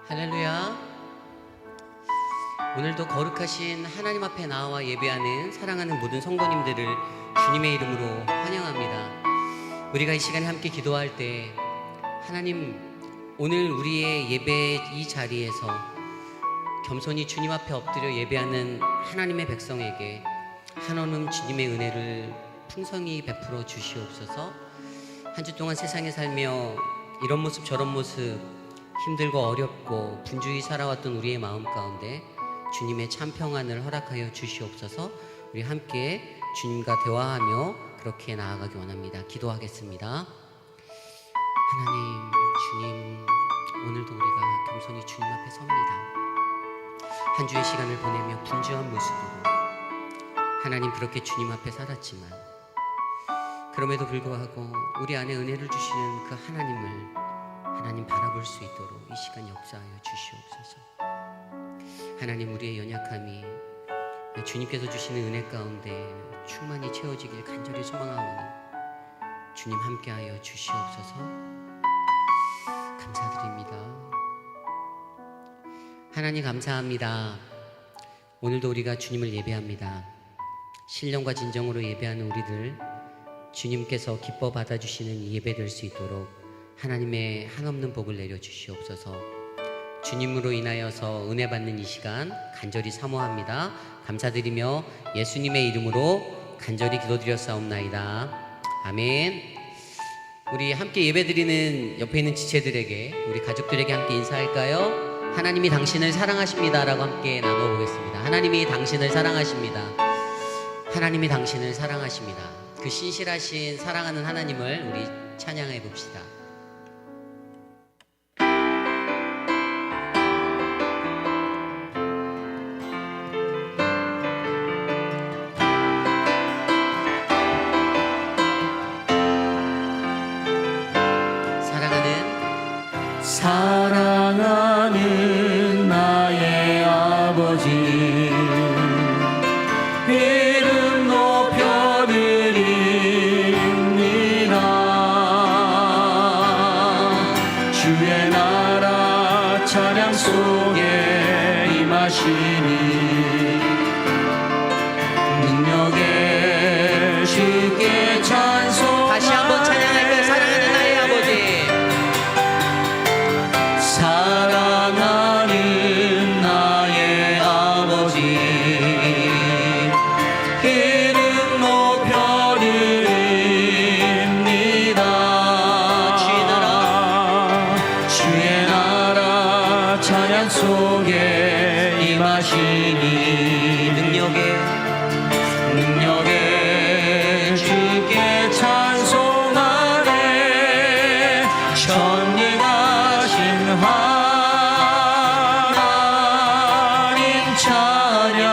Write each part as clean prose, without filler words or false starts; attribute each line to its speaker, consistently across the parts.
Speaker 1: 할렐루야. 오늘도 거룩하신 하나님 앞에 나와 예배하는 사랑하는 모든 성도님들을 주님의 이름으로 환영합니다. 우리가 이 시간에 함께 기도할 때 하나님, 오늘 우리의 예배 이 자리에서 겸손히 주님 앞에 엎드려 예배하는 하나님의 백성에게 한없는 주님의 은혜를 풍성히 베풀어 주시옵소서. 한 주 동안 세상에 살며 이런 모습 저런 모습 힘들고 어렵고 분주히 살아왔던 우리의 마음 가운데 주님의 참 평안을 허락하여 주시옵소서. 우리 함께 주님과 대화하며 그렇게 나아가기 원합니다. 기도하겠습니다. 하나님, 주님, 오늘도 우리가 겸손히 주님 앞에 섭니다. 한 주의 시간을 보내며 분주한 모습으로 하나님, 그렇게 주님 앞에 살았지만 그럼에도 불구하고 우리 안에 은혜를 주시는 그 하나님 바라볼 수 있도록 이 시간 역사하여 주시옵소서. 하나님, 우리의 연약함이 주님께서 주시는 은혜 가운데 충만히 채워지길 간절히 소망하오니 주님 함께하여 주시옵소서. 감사드립니다. 하나님 감사합니다. 오늘도 우리가 주님을 예배합니다. 신령과 진정으로 예배하는 우리들 주님께서 기뻐 받아주시는 이 예배 될 수 있도록 하나님의 한없는 복을 내려주시옵소서. 주님으로 인하여서 은혜 받는 이 시간 간절히 사모합니다. 감사드리며 예수님의 이름으로 간절히 기도드렸사옵나이다. 아멘. 우리 함께 예배드리는 옆에 있는 지체들에게, 우리 가족들에게 함께 인사할까요? 하나님이 당신을 사랑하십니다 라고 함께 나눠보겠습니다. 하나님이 당신을 사랑하십니다. 하나님이 당신을 사랑하십니다. 그 신실하신 사랑하는 하나님을 우리 찬양해 봅시다.
Speaker 2: 사랑하는 나의 아버지, 이름 높여드립니다. 주의 나라 찬양 속에 임하시니 능력에 주께 찬송.
Speaker 1: 다시 한번 찬양할까요? 사랑하는 나의 아버지.
Speaker 2: 사랑하는 나의 아버지, 이름 높여드립니다. 주의 나라 찬양 속에 임하시니 능력에 주께 찬송하네. 전능하신 하나님 찬양,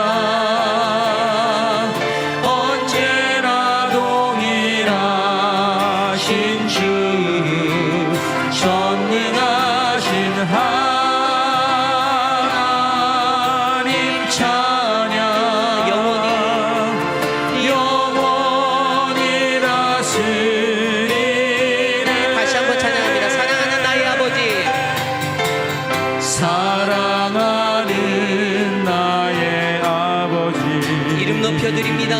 Speaker 2: 언제나 동일하신 주, 전능하신 하나님 찬양, 영원히 다스리네.
Speaker 1: 다시 한번 찬양합니다. 사랑하는 나의 아버지.
Speaker 2: 사랑하는 나의 아버지,
Speaker 1: 이름 높여드립니다.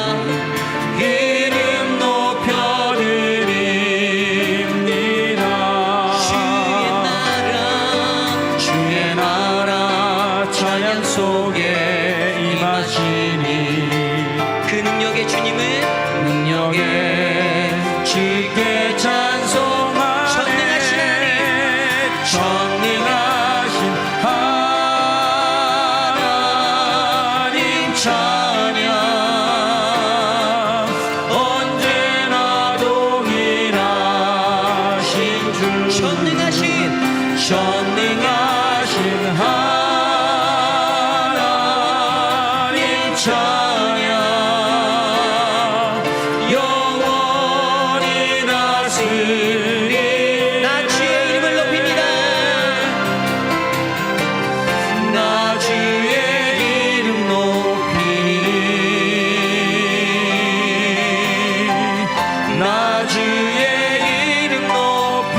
Speaker 2: 이름 높여드립니다. 주의 나라 찬양 속에 임하시니
Speaker 1: 그 능력의 주님을
Speaker 2: 능력에 주께 찬송하네.
Speaker 1: 전능하신
Speaker 2: 전능하신 하나님 찬양, 언제나 동일하신 주, 전능하신 하나님 찬양, 영원히 다스리.
Speaker 1: 나 주의 이름을 높입니다.
Speaker 2: 나 주의 이름 높이니, 나 주의 이름 높이니.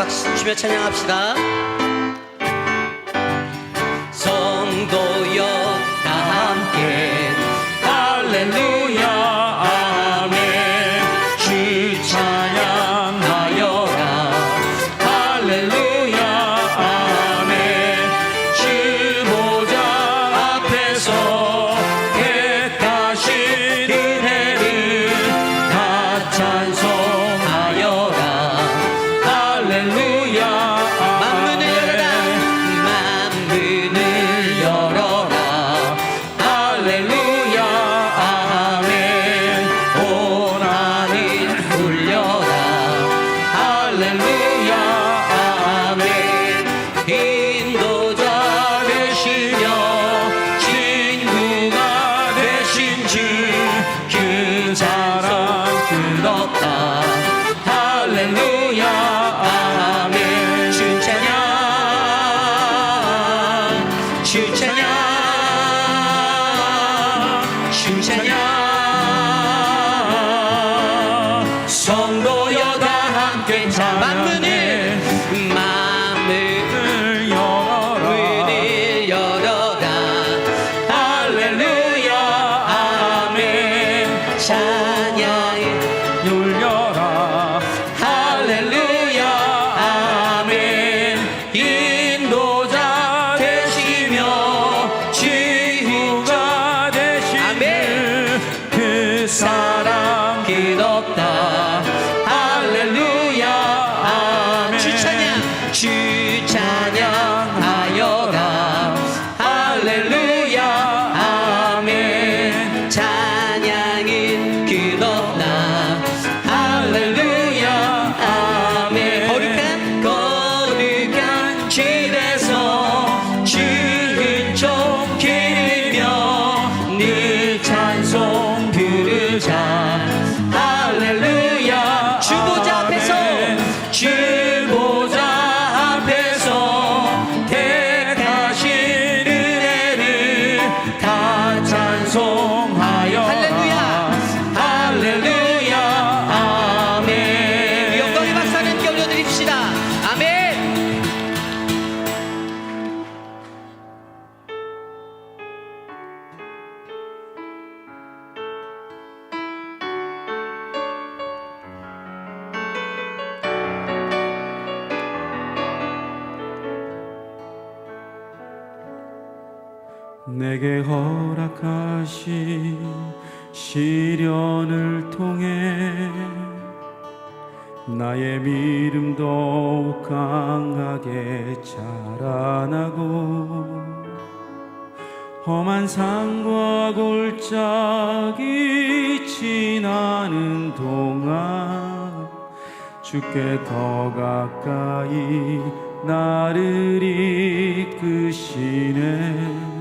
Speaker 1: 박수 치며 찬양합시다. 성도여 다 함께
Speaker 2: 할렐루야 아멘 주 찬양하여라 할렐루야 아멘 주 보좌 앞에서 택하신 은혜를 다 찬송하여라 할렐루야
Speaker 1: 만문을 열어라 만문을 열어라
Speaker 2: 할렐루야 아멘 온 하늘 울려라 할렐루야 아멘 인도자 되시며 친구가 되신 주 그 사랑 끝없다 할렐루야 아멘 주 찬양 주 찬양 주 찬양 성도여 다 함께 찬양해
Speaker 1: 만문을
Speaker 2: 열어라
Speaker 1: 문을 열어라
Speaker 2: 할렐루야 아멘
Speaker 1: 찬양을
Speaker 2: 열려라 할렐루야 아멘 인도자 되시며 지구가 되신
Speaker 1: 아멘.
Speaker 2: 그 사랑 끝없다 할렐루야 아멘
Speaker 1: 주 찬양
Speaker 2: 주 찬양하여라 할렐루야 아멘
Speaker 1: 찬양은 끝없나
Speaker 2: 할렐루야 아멘 거룩한 길에서 주의 종 기리며 늘 찬송 부르자 할렐루야
Speaker 1: 주보좌 앞에서
Speaker 2: 주보좌 앞에서 택하신 은혜를 다 찬송하여
Speaker 1: 할렐루야.
Speaker 2: 할렐루야 아멘
Speaker 1: 영광의 박수 함께 올려드립시다. 아멘.
Speaker 2: 내게 허락하신 시련을 통해 나의 믿음 더욱 강하게 자라나고 험한 산과 골짜기 지나는 동안 주께 더 가까이 나를 이끄시네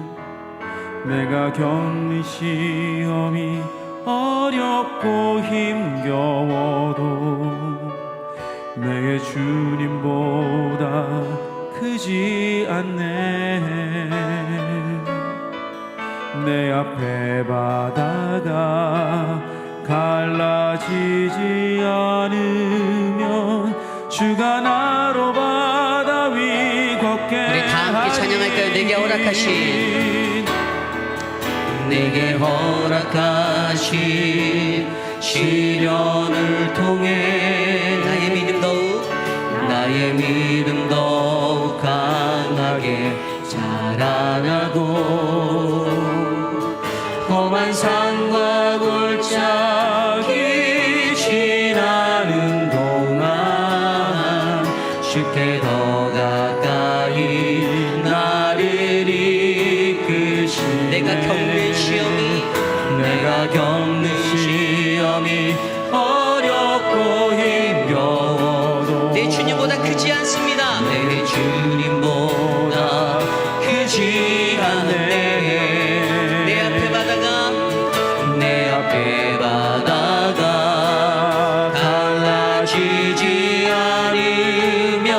Speaker 2: 내가 겪는 시험이 어렵고 힘겨워도 내게 주님보다 크지 않네 내 앞에 바다가 갈라지지 않으면 주가 나로 바다 위 걷게
Speaker 1: 우리 다 함께 찬양할까요? 내게 허락하신 시련을 통해 나의 믿음 더욱 강하게 자라나고 험한 산과 골짜기 지나는 동안 주께 더 가까이 나를 이끄시네 내가 겪는 시험이 어렵고 힘겨워도 내 주님보다 크지 않습니다.
Speaker 2: 내 주님보다 크지 않네
Speaker 1: 내 앞에 바다가
Speaker 2: 갈라지지 않으면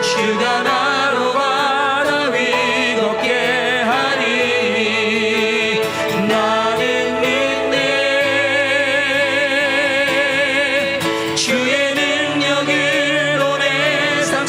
Speaker 2: 주가 나로 바다 위 걷게 하리 나는 믿네 주의 능력으로 내 삶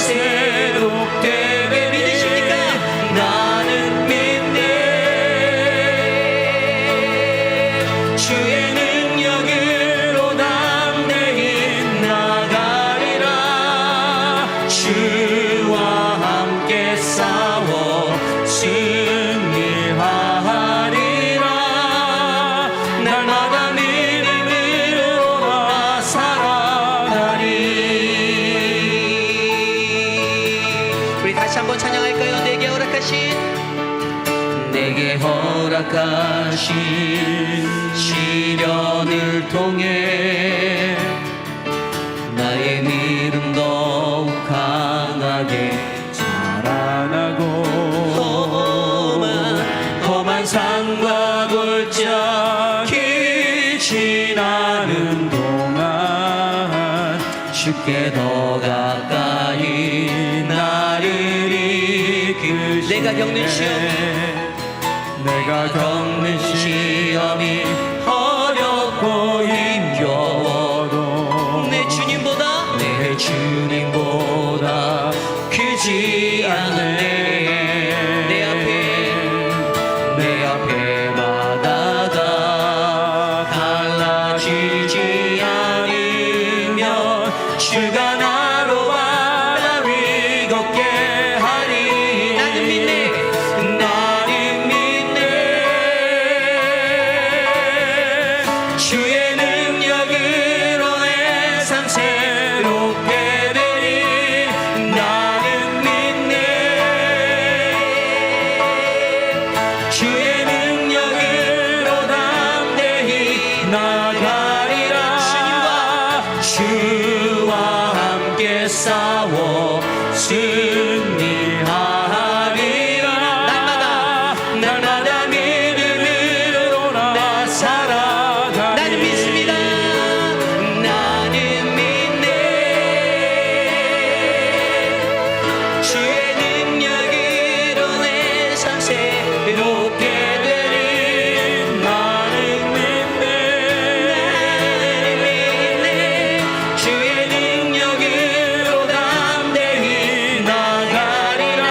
Speaker 2: 내게 허락하신 시련을 통해 나의 믿음 더욱 강하게 자라나고 험한 산과 골짜기 지나는 동안 주께 더 가까이 나를 이끌세
Speaker 1: 내가 겪는
Speaker 2: 시험이 어렵고 힘겨워도
Speaker 1: 내 주님보다
Speaker 2: 크지 않네 내 앞에 바다가 갈라지지 않으면 주가 나로 바다 위 걷게 하리
Speaker 1: 나는 믿네
Speaker 2: 주의 능력으로 내 삶 새롭게 되리 나는 믿네 주의 능력으로 담대히 나가리라 주와 함께 싸워 승리하리라 날마다 믿음으로 나 살아가리
Speaker 1: 나는 믿습니다.
Speaker 2: 나는 믿네 주의 능력으로 내 삶 새롭게 되리 나는 믿네 주의 능력으로 담대히 나가리라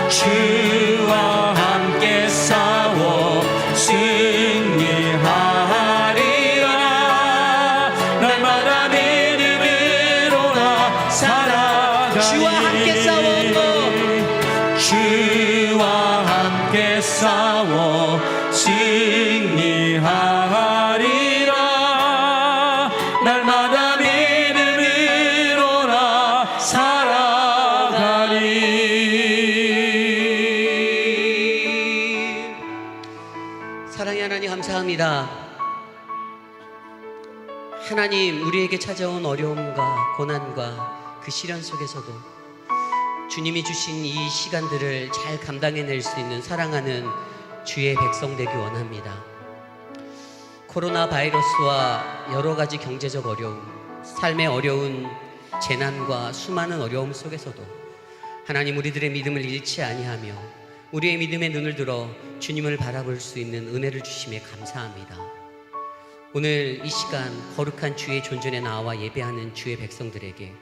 Speaker 2: 주와 함께 싸워 승리하리라 날마다 믿음으로 나 살아가리
Speaker 1: 주와 함께
Speaker 2: 싸워 승리하리라 날마다 믿음으로 나 살아가리
Speaker 1: 사랑의 하나님 감사합니다. 하나님, 우리에게 찾아온 어려움과 고난과 그 시련 속에서도 주님이 주신 이 시간들을 잘 감당해낼 수 있는 사랑하는 주의 백성 되기 원합니다. 코로나 바이러스와 여러 가지 경제적 어려움, 삶의 어려운 재난과 수많은 어려움 속에서도 하나님, 우리들의 믿음을 잃지 아니하며 우리의 믿음의 눈을 들어 주님을 바라볼 수 있는 은혜를 주심에 감사합니다. 오늘 이 시간 거룩한 주의 존전에 나와 예배하는 주의 백성들에게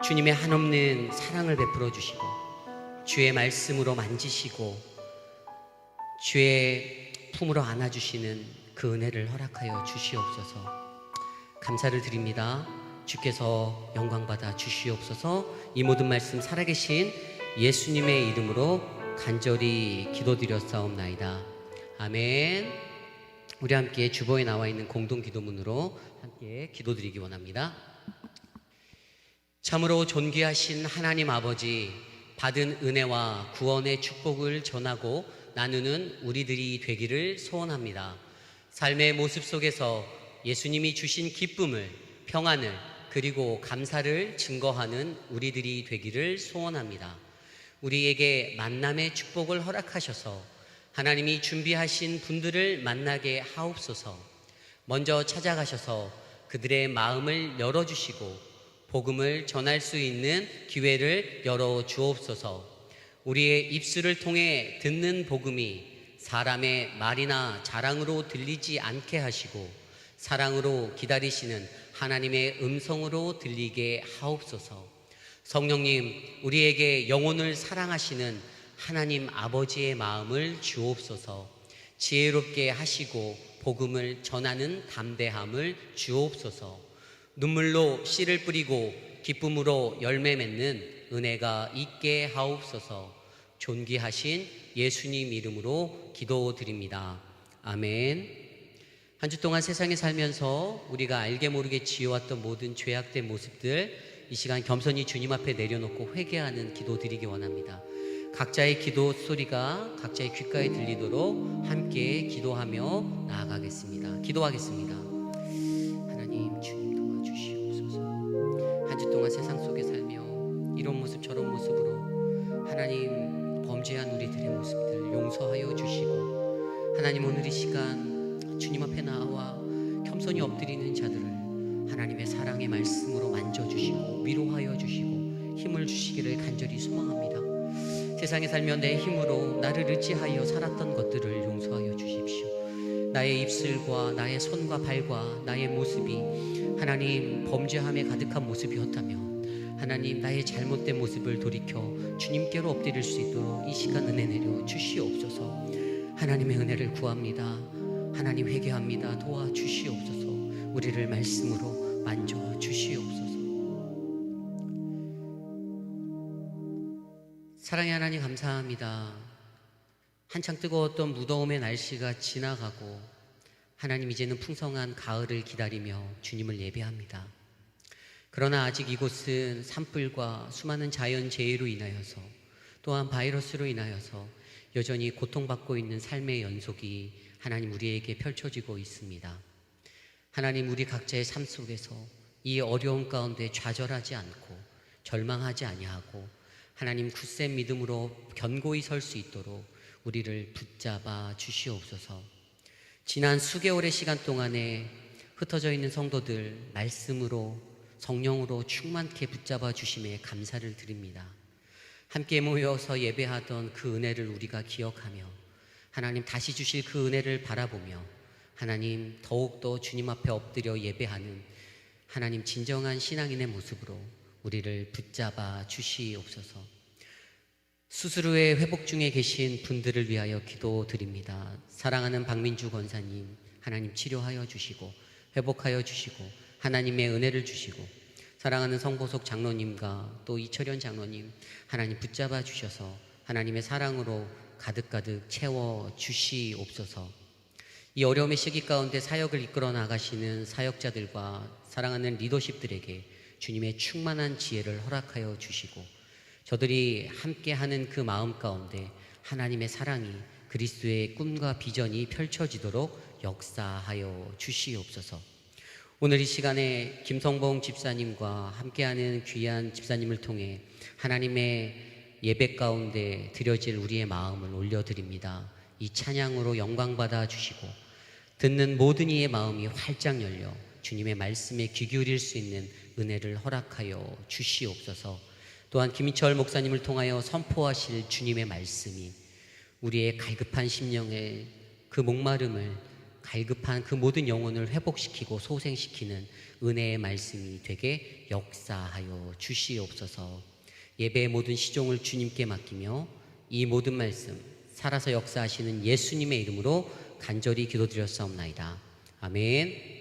Speaker 1: 주님의 한없는 사랑을 베풀어 주시고 주의 말씀으로 만지시고 주의 품으로 안아주시는 그 은혜를 허락하여 주시옵소서. 감사를 드립니다. 주께서 영광받아 주시옵소서. 이 모든 말씀 살아계신 예수님의 이름으로 간절히 기도드렸사옵나이다. 아멘. 우리 함께 주보에 나와 있는 공동 기도문으로 함께 기도드리기 원합니다. 참으로 존귀하신 하나님 아버지, 받은 은혜와 구원의 축복을 전하고 나누는 우리들이 되기를 소원합니다. 삶의 모습 속에서 예수님이 주신 기쁨을, 평안을, 그리고 감사를 증거하는 우리들이 되기를 소원합니다. 우리에게 만남의 축복을 허락하셔서 하나님이 준비하신 분들을 만나게 하옵소서. 먼저 찾아가셔서 그들의 마음을 열어주시고 복음을 전할 수 있는 기회를 열어 주옵소서. 우리의 입술을 통해 듣는 복음이 사람의 말이나 자랑으로 들리지 않게 하시고 사랑으로 기다리시는 하나님의 음성으로 들리게 하옵소서. 성령님, 우리에게 영혼을 사랑하시는 하나님 아버지의 마음을 주옵소서. 지혜롭게 하시고 복음을 전하는 담대함을 주옵소서. 눈물로 씨를 뿌리고 기쁨으로 열매 맺는 은혜가 있게 하옵소서. 존귀하신 예수님 이름으로 기도드립니다. 아멘. 한 주 동안 세상에 살면서 우리가 알게 모르게 지어왔던 모든 죄악된 모습들 이 시간 겸손히 주님 앞에 내려놓고 회개하는 기도 드리기 원합니다. 각자의 기도 소리가 각자의 귓가에 들리도록 함께 기도하며 나아가겠습니다. 기도하겠습니다. 하나님, 주님 도와주시옵소서. 한 주 동안 세상 속에 살며 이런 모습 저런 모습으로 하나님 범죄한 우리들의 모습들 용서하여 주시고, 하나님 오늘 이 시간 주님 앞에 나와 겸손히 엎드리는 자들을 하나님의 사랑의 말씀으로 만져주시고 위로하여 주시고 힘을 주시기를 간절히 소망합니다. 세상에 살며 내 힘으로 나를 의지하여 살았던 것들을 용서하여 주십시오. 나의 입술과 나의 손과 발과 나의 모습이 하나님 범죄함에 가득한 모습이었다면 하나님 나의 잘못된 모습을 돌이켜 주님께로 엎드릴 수 있도록 이 시간 은혜 내려 주시옵소서. 하나님의 은혜를 구합니다. 하나님 회개합니다. 도와주시옵소서. 우리를 말씀으로 만져주시옵소서. 사랑의 하나님 감사합니다. 한창 뜨거웠던 무더움의 날씨가 지나가고 하나님 이제는 풍성한 가을을 기다리며 주님을 예배합니다. 그러나 아직 이곳은 산불과 수많은 자연재해로 인하여서 또한 바이러스로 인하여서 여전히 고통받고 있는 삶의 연속이 하나님 우리에게 펼쳐지고 있습니다. 하나님 우리 각자의 삶 속에서 이 어려운 가운데 좌절하지 않고 절망하지 아니하고 하나님 굳센 믿음으로 견고히 설 수 있도록 우리를 붙잡아 주시옵소서. 지난 수개월의 시간 동안에 흩어져 있는 성도들 말씀으로 성령으로 충만케 붙잡아 주심에 감사를 드립니다. 함께 모여서 예배하던 그 은혜를 우리가 기억하며 하나님 다시 주실 그 은혜를 바라보며 하나님 더욱더 주님 앞에 엎드려 예배하는 하나님 진정한 신앙인의 모습으로 우리를 붙잡아 주시옵소서. 수술 후에 회복 중에 계신 분들을 위하여 기도드립니다. 사랑하는 박민주 권사님 하나님 치료하여 주시고 회복하여 주시고 하나님의 은혜를 주시고, 사랑하는 성보석 장로님과 또 이철현 장로님 하나님 붙잡아 주셔서 하나님의 사랑으로 가득가득 채워 주시옵소서. 이 어려움의 시기 가운데 사역을 이끌어 나가시는 사역자들과 사랑하는 리더십들에게 주님의 충만한 지혜를 허락하여 주시고, 저들이 함께하는 그 마음 가운데 하나님의 사랑이 그리스도의 꿈과 비전이 펼쳐지도록 역사하여 주시옵소서. 오늘 이 시간에 김성봉 집사님과 함께하는 귀한 집사님을 통해 하나님의 예배 가운데 드려질 우리의 마음을 올려드립니다. 이 찬양으로 영광받아 주시고 듣는 모든 이의 마음이 활짝 열려 주님의 말씀에 귀 기울일 수 있는 은혜를 허락하여 주시옵소서. 또한 김인철 목사님을 통하여 선포하실 주님의 말씀이 우리의 갈급한 심령의 그 목마름을, 갈급한 그 모든 영혼을 회복시키고 소생시키는 은혜의 말씀이 되게 역사하여 주시옵소서. 예배의 모든 시종을 주님께 맡기며 이 모든 말씀 살아서 역사하시는 예수님의 이름으로 간절히 기도드렸사옵나이다. 아멘.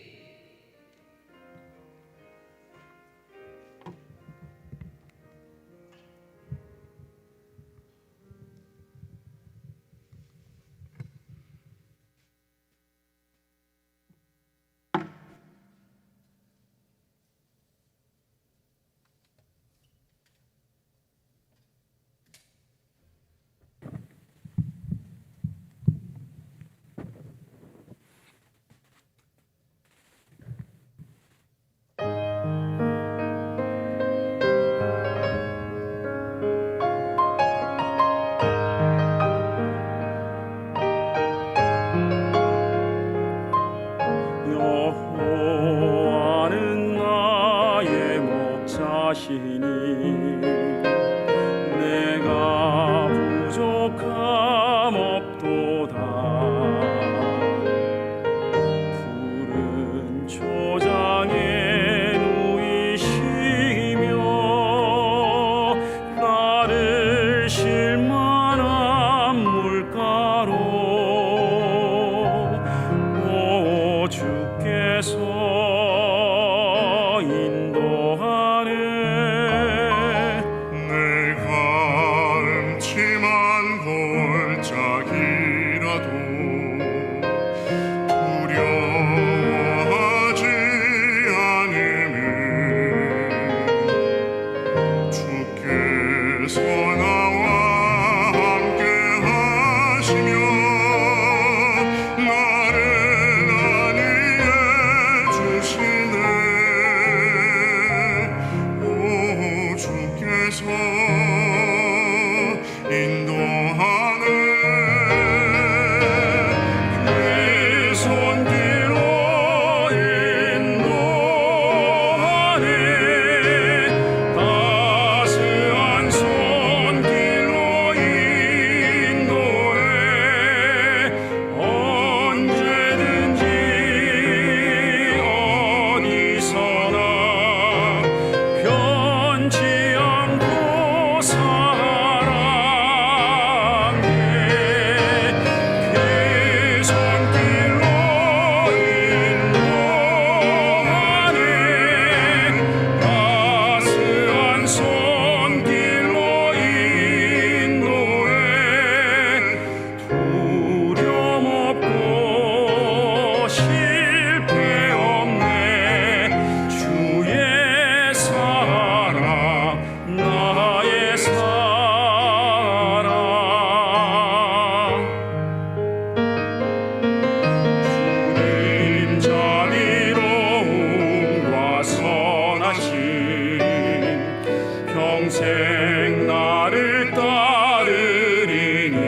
Speaker 2: 여호와는 나의 목자시니 내가 부족함 없도다. 푸른 초장에 누이시며 나를 쉴 만한 물가로 주께서 인도하네.
Speaker 3: 내가 음침한 골짜기라도 두려워하지 않으면 주께서 나와 하시며 나를 안위해 주시네. 오 주께서 인도하네. 그 손길로 인도하네. 따스한 손길로 인도해. 언제든지 어디서나 변치 않고 사랑해. 그 손길로 인도하네. 따스한 손길로 인도해. 두려움 없고 실패 없네. 주의 사랑 나의 사랑. 주님 자비로움과 선하심 평생 나를 따르리니.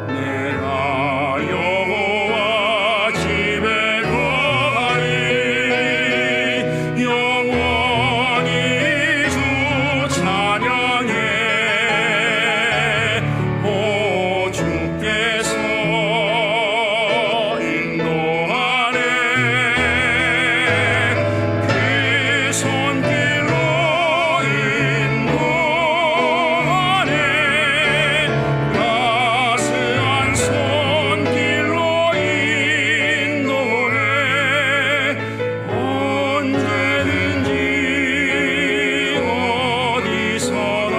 Speaker 3: 내가 여호와 집에 거하리. 영원히 주 찬양해. 오 주께서 인도하네. 그 손길로 인도하네. 따스한 손길로 인도해. 언제든지 어디서나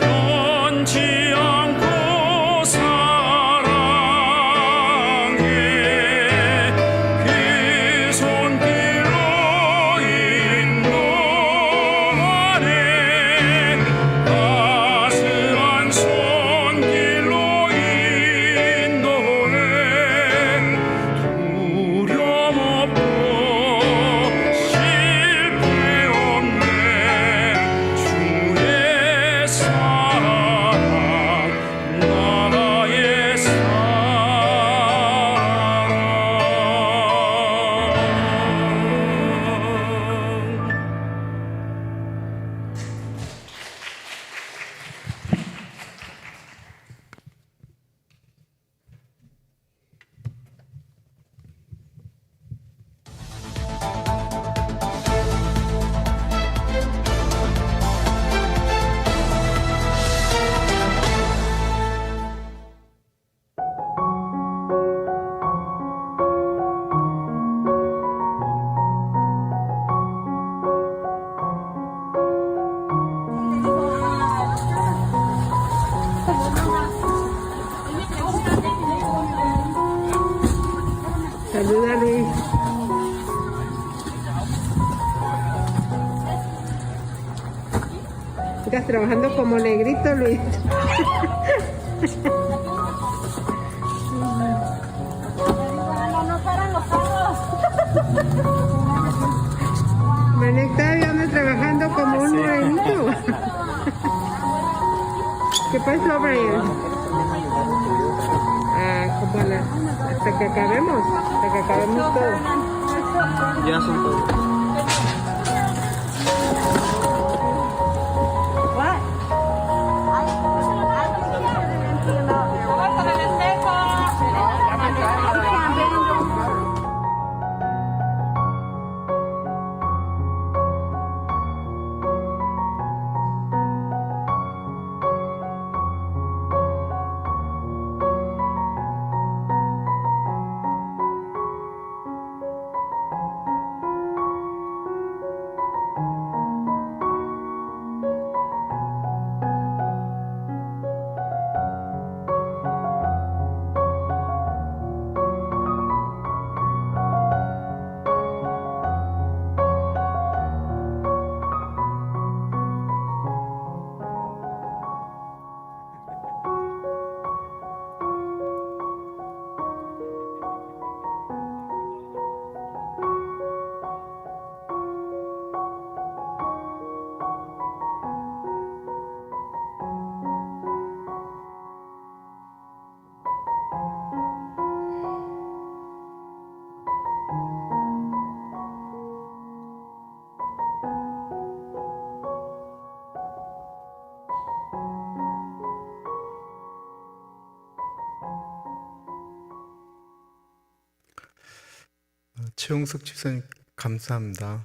Speaker 3: 변치 않고 사랑해. 그 손길로 인도하네. 따스한 손길로 인도해. 두려움 없고 실패 없네. 주의 사랑 나의
Speaker 4: Saluda, Luis. Estás trabajando como negrito, Luis.
Speaker 5: No paran los carros.
Speaker 4: Octavio anda trabajando como un morenito. ¿Qué pasó, Brian? Hasta que acabemos todo.
Speaker 6: Ya son todos.
Speaker 3: 최용석 집사님 감사합니다.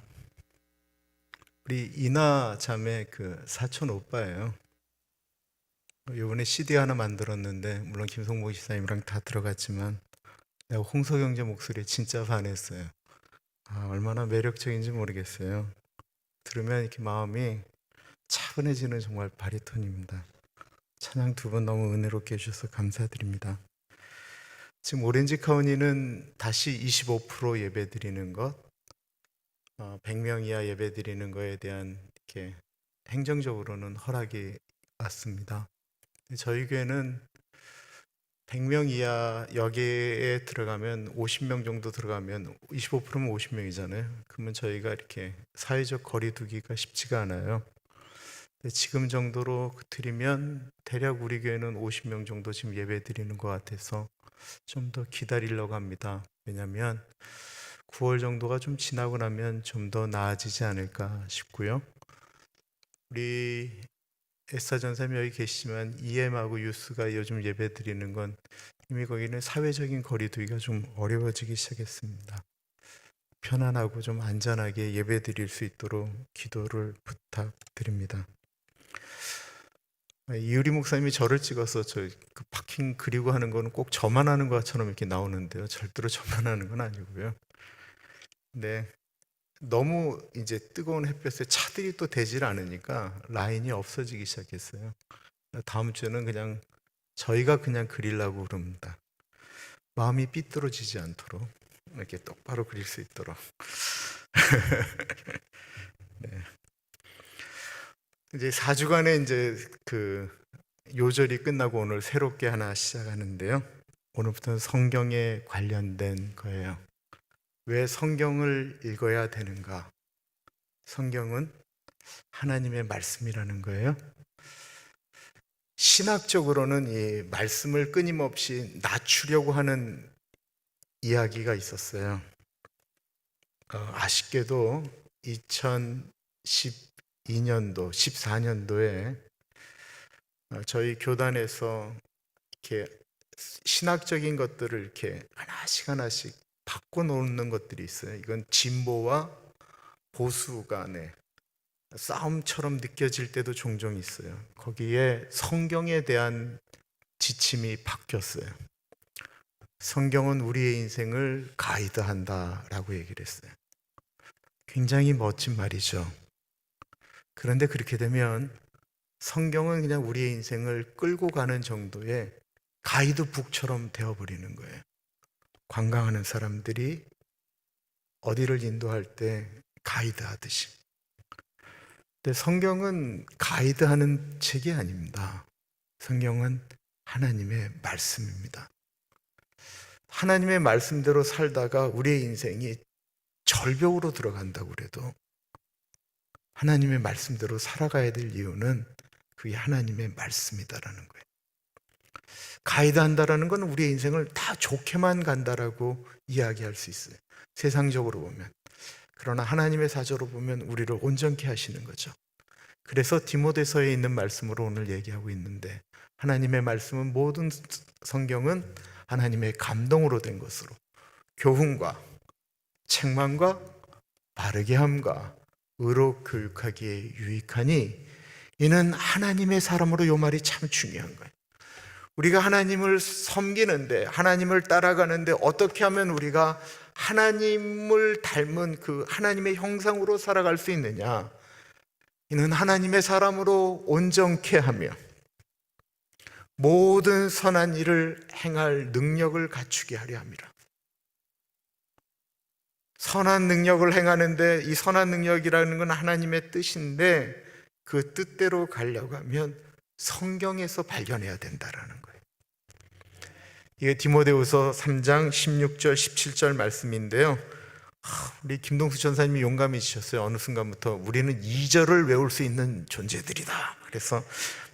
Speaker 3: 우리 이나 자매 그 사촌 오빠예요. 이번에 CD 하나 만들었는데 물론 김성모 집사님이랑 다 들어갔지만 내가 홍석 형제 목소리에 진짜 반했어요. 얼마나 매력적인지 모르겠어요. 들으면 이렇게 마음이 차분해지는 정말 바리톤입니다. 찬양 두 분 너무 은혜롭게 해주셔서 감사드립니다. 지금 오렌지 카운티는 다시 25% 예배 드리는 것, 100명 이하 예배 드리는 거에 대한 이렇게 행정적으로는 허락이 왔습니다. 저희 교회는 100명 이하 여기에 들어가면 50명 정도 들어가면 25%면 50명이잖아요. 그러면 저희가 이렇게 사회적 거리 두기가 쉽지가 않아요. 지금 정도로 드리면 대략 우리 교회는 50명 정도 지금 예배 드리는 것 같아서 좀 더 기다리려고 합니다. 왜냐하면 9월 정도가 좀 지나고 나면 좀 더 나아지지 않을까 싶고요. 우리 에스타 전사님 여기 계시지만 EM하고 유스가 요즘 예배 드리는 건 이미 거기는 사회적인 거리 두기가 좀 어려워지기 시작했습니다. 편안하고 좀 안전하게 예배 드릴 수 있도록 기도를 부탁드립니다. 이유리 목사님이 저를 찍어서 저 그 파킹 그리고 하는 거는 꼭 저만 하는 것처럼 이렇게 나오는데요. 절대로 저만 하는 건 아니고요. 네, 너무 이제 뜨거운 햇볕에 차들이 또 되질 않으니까 라인이 없어지기 시작했어요. 다음 주에는 그냥 저희가 그냥 그리려고 그럽니다. 마음이 삐뚤어지지 않도록 이렇게 똑바로 그릴 수 있도록. 네. 이제 4주간의 이제 그 요절이 끝나고 오늘 새롭게 하나 시작하는데요. 오늘부터는 성경에 관련된 거예요. 왜 성경을 읽어야 되는가? 성경은 하나님의 말씀이라는 거예요. 신학적으로는 이 말씀을 끊임없이 낮추려고 하는 이야기가 있었어요. 아쉽게도 2012년도, 14년도에 저희 교단에서 이렇게 신학적인 것들을 이렇게 하나씩 바꿔놓는 것들이 있어요. 이건 진보와 보수 간의 싸움처럼 느껴질 때도 종종 있어요. 거기에 성경에 대한 지침이 바뀌었어요. 성경은 우리의 인생을 가이드한다라고 얘기를 했어요. 굉장히 멋진 말이죠. 그런데 그렇게 되면 성경은 그냥 우리의 인생을 끌고 가는 정도의 가이드북처럼 되어버리는 거예요. 관광하는 사람들이 어디를 인도할 때 가이드하듯이. 근데 성경은 가이드하는 책이 아닙니다. 성경은 하나님의 말씀입니다. 하나님의 말씀대로 살다가 우리의 인생이 절벽으로 들어간다고 그래도 하나님의 말씀대로 살아가야 될 이유는 그게 하나님의 말씀이다라는 거예요. 가이드한다라는 건 우리의 인생을 다 좋게만 간다라고 이야기할 수 있어요. 세상적으로 보면. 그러나 하나님의 사저로 보면 우리를 온전케 하시는 거죠. 그래서 디모데서에 있는 말씀으로 오늘 얘기하고 있는데, 하나님의 말씀은 모든 성경은 하나님의 감동으로 된 것으로 교훈과 책망과 바르게 함과 의로 교육하기에 유익하니 이는 하나님의 사람으로. 이 말이 참 중요한 거예요. 우리가 하나님을 섬기는데, 하나님을 따라가는데 어떻게 하면 우리가 하나님을 닮은 그 하나님의 형상으로 살아갈 수 있느냐? 이는 하나님의 사람으로 온전케 하며 모든 선한 일을 행할 능력을 갖추게 하려 함이라. 선한 능력을 행하는데, 이 선한 능력이라는 건 하나님의 뜻인데 그 뜻대로 가려고 하면 성경에서 발견해야 된다라는 거예요. 이게 디모데후서 3장 16절 17절 말씀인데요. 우리 김동수 전사님이 용감해지셨어요. 어느 순간부터 우리는 2절을 외울 수 있는 존재들이다. 그래서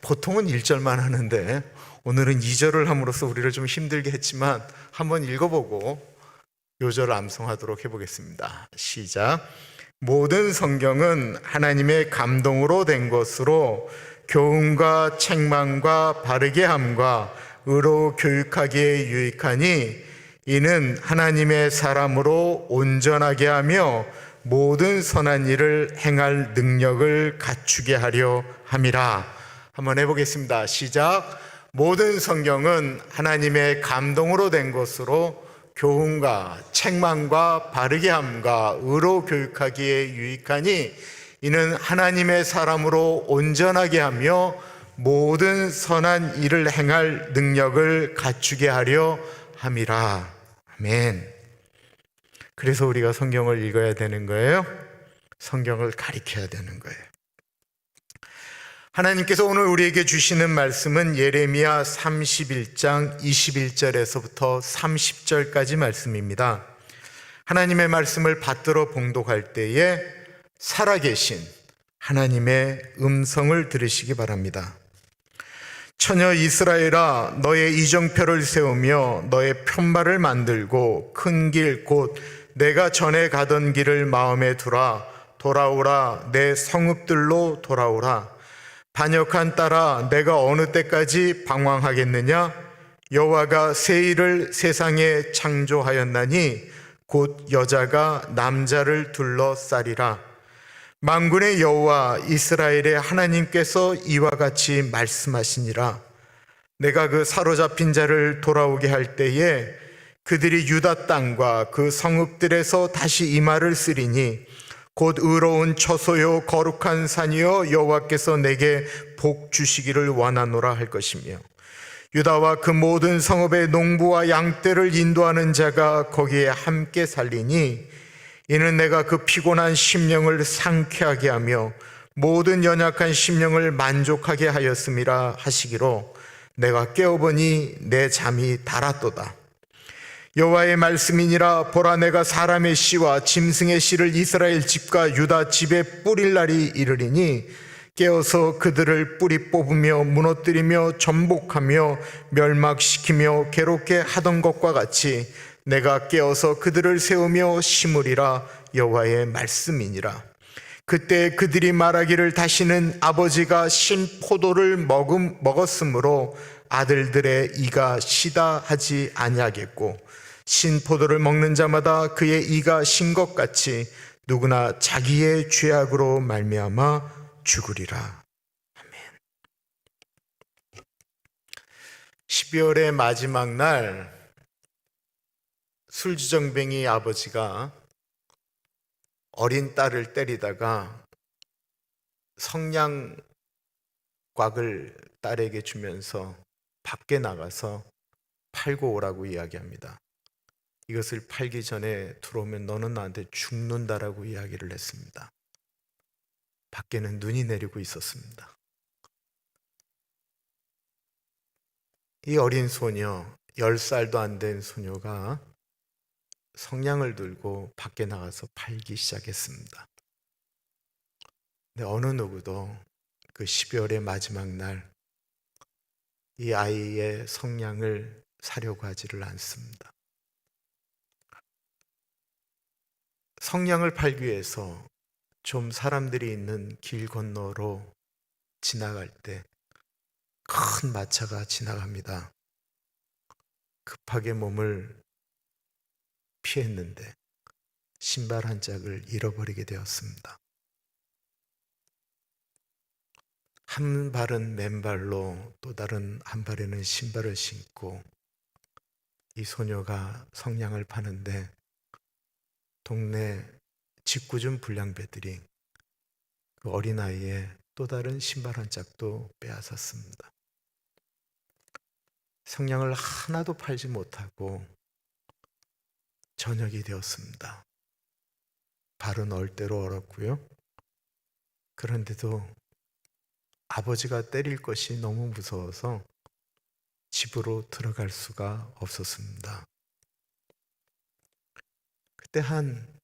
Speaker 3: 보통은 1절만 하는데 오늘은 2절을 함으로써 우리를 좀 힘들게 했지만 한번 읽어보고 요절을 암송하도록 해보겠습니다. 시작. 모든 성경은 하나님의 감동으로 된 것으로 교훈과 책망과 바르게 함과 의로 교육하기에 유익하니 이는 하나님의 사람으로 온전하게 하며 모든 선한 일을 행할 능력을 갖추게 하려 함이라. 한번 해보겠습니다. 시작. 모든 성경은 하나님의 감동으로 된 것으로 교훈과 책망과 바르게 함과 의로 교육하기에 유익하니 이는 하나님의 사람으로 온전하게 하며 모든 선한 일을 행할 능력을 갖추게 하려 함이라. 아멘. 그래서 우리가 성경을 읽어야 되는 거예요. 성경을 가리켜야 되는 거예요. 하나님께서 오늘 우리에게 주시는 말씀은 예레미야 31장 21절에서부터 30절까지 말씀입니다. 하나님의 말씀을 받들어 봉독할 때에 살아계신 하나님의 음성을 들으시기 바랍니다. 처녀 이스라엘아, 너의 이정표를 세우며 너의 편말을 만들고 큰 길 곧 내가 전에 가던 길을 마음에 두라. 돌아오라, 내 성읍들로 돌아오라. 반역한 딸아, 내가 어느 때까지 방황하겠느냐? 여호와가 새 일을 세상에 창조하였나니 곧 여자가 남자를 둘러싸리라. 만군의 여호와 이스라엘의 하나님께서 이와 같이 말씀하시니라. 내가 그 사로잡힌 자를 돌아오게 할 때에 그들이 유다 땅과 그 성읍들에서 다시 이 말을 쓰리니 곧 의로운 처소요 거룩한 산이요 여호와께서 내게 복 주시기를 원하노라 할 것이며 유다와 그 모든 성읍의 농부와 양떼를 인도하는 자가 거기에 함께 살리니 이는 내가 그 피곤한 심령을 상쾌하게 하며 모든 연약한 심령을 만족하게 하였음이라 하시기로 내가 깨어보니 내 잠이 달았도다. 여호와의 말씀이니라. 보라, 내가 사람의 씨와 짐승의 씨를 이스라엘 집과 유다 집에 뿌릴 날이 이르리니 깨어서 그들을 뿌리 뽑으며 무너뜨리며 전복하며 멸망시키며 괴롭게 하던 것과 같이 내가 깨어서 그들을 세우며 심으리라. 여호와의 말씀이니라. 그때 그들이 말하기를 다시는 아버지가 신 포도를 먹었으므로 아들들의 이가 시다 하지 아니하겠고 신 포도를 먹는 자마다 그의 이가 신 것 같이 누구나 자기의 죄악으로 말미암아 죽으리라. 아멘. 12월의 마지막 날 술주정뱅이 아버지가 어린 딸을 때리다가 성냥곽을 딸에게 주면서 밖에 나가서 팔고 오라고 이야기합니다. 이것을 팔기 전에 들어오면 너는 나한테 죽는다라고 이야기를 했습니다. 밖에는 눈이 내리고 있었습니다. 이 어린 소녀, 10살도 안 된 소녀가 성냥을 들고 밖에 나가서 팔기 시작했습니다. 근데 어느 누구도 그 12월의 마지막 날 이 아이의 성냥을 사려고 하지를 않습니다. 성냥을 팔기 위해서 좀 사람들이 있는 길 건너로 지나갈 때 큰 마차가 지나갑니다. 급하게 몸을 피했는데 신발 한 짝을 잃어버리게 되었습니다. 한 발은 맨발로 또 다른 한 발에는 신발을 신고 이 소녀가 성냥을 파는데 동네 짓궂은 불량배들이 그 어린아이의 또 다른 신발 한 짝도 빼앗았습니다. 성냥을 하나도 팔지 못하고 저녁이 되었습니다. 발은 얼대로 얼었고요. 그런데도 아버지가 때릴 것이 너무 무서워서 집으로 들어갈 수가 없었습니다. 그때 한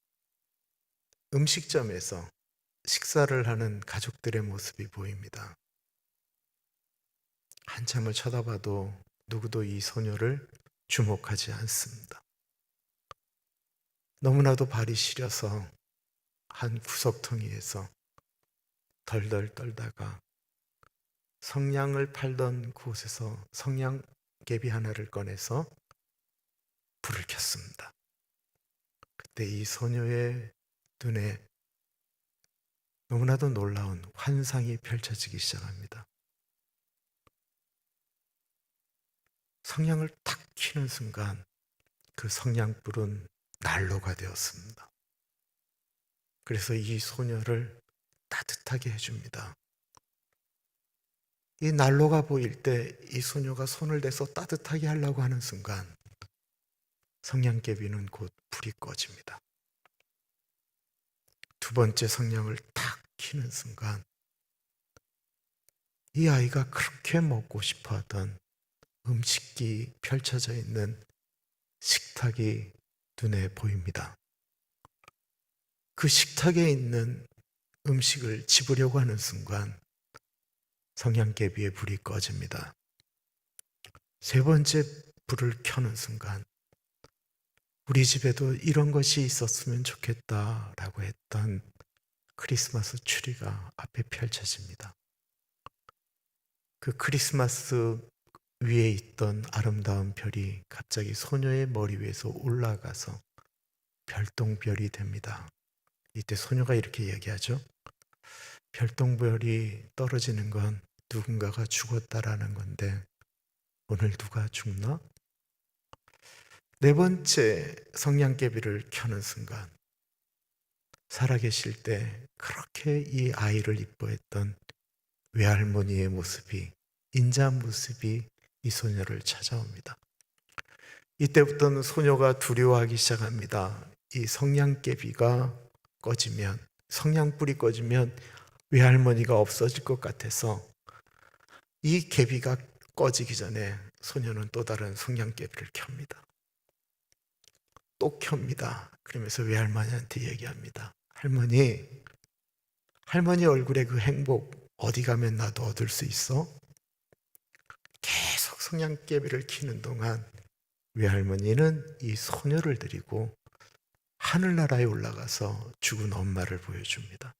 Speaker 3: 음식점에서 식사를 하는 가족들의 모습이 보입니다. 한참을 쳐다봐도 누구도 이 소녀를 주목하지 않습니다. 너무나도 발이 시려서 한 구석텅이에서 덜덜 떨다가 성냥을 팔던 곳에서 성냥개비 하나를 꺼내서 불을 켰습니다. 그때 이 소녀의 눈에 너무나도 놀라운 환상이 펼쳐지기 시작합니다. 성냥을 탁 켜는 순간 그 성냥불은 난로가 되었습니다. 그래서 이 소녀를 따뜻하게 해줍니다. 이 난로가 보일 때 이 소녀가 손을 대서 따뜻하게 하려고 하는 순간 성냥개비는 곧 불이 꺼집니다. 두 번째 성냥을 탁 켜는 순간 이 아이가 그렇게 먹고 싶어 하던 음식이 펼쳐져 있는 식탁이 눈에 보입니다. 그 식탁에 있는 음식을 집으려고 하는 순간 성냥개비의 불이 꺼집니다. 세 번째 불을 켜는 순간 우리 집에도 이런 것이 있었으면 좋겠다라고 했던 크리스마스 추리가 앞에 펼쳐집니다. 그 크리스마스 위에 있던 아름다운 별이 갑자기 소녀의 머리 위에서 올라가서 별똥별이 됩니다. 이때 소녀가 이렇게 얘기하죠. 별똥별이 떨어지는 건 누군가가 죽었다라는 건데 오늘 누가 죽나? 네 번째 성냥개비를 켜는 순간 살아계실 때 그렇게 이 아이를 이뻐했던 외할머니의 모습이, 인자 모습이 이 소녀를 찾아옵니다. 이때부터는 소녀가 두려워하기 시작합니다. 이 성냥개비가 꺼지면, 성냥불이 꺼지면 외할머니가 없어질 것 같아서 이 개비가 꺼지기 전에 소녀는 또 다른 성냥개비를 켭니다. 또 켭니다. 그러면서 외할머니한테 얘기합니다. 할머니 얼굴에 그 행복 어디 가면 나도 얻을 수 있어? 계속 성냥개비를 켜는 동안 외할머니는 이 소녀를 데리고 하늘나라에 올라가서 죽은 엄마를 보여줍니다.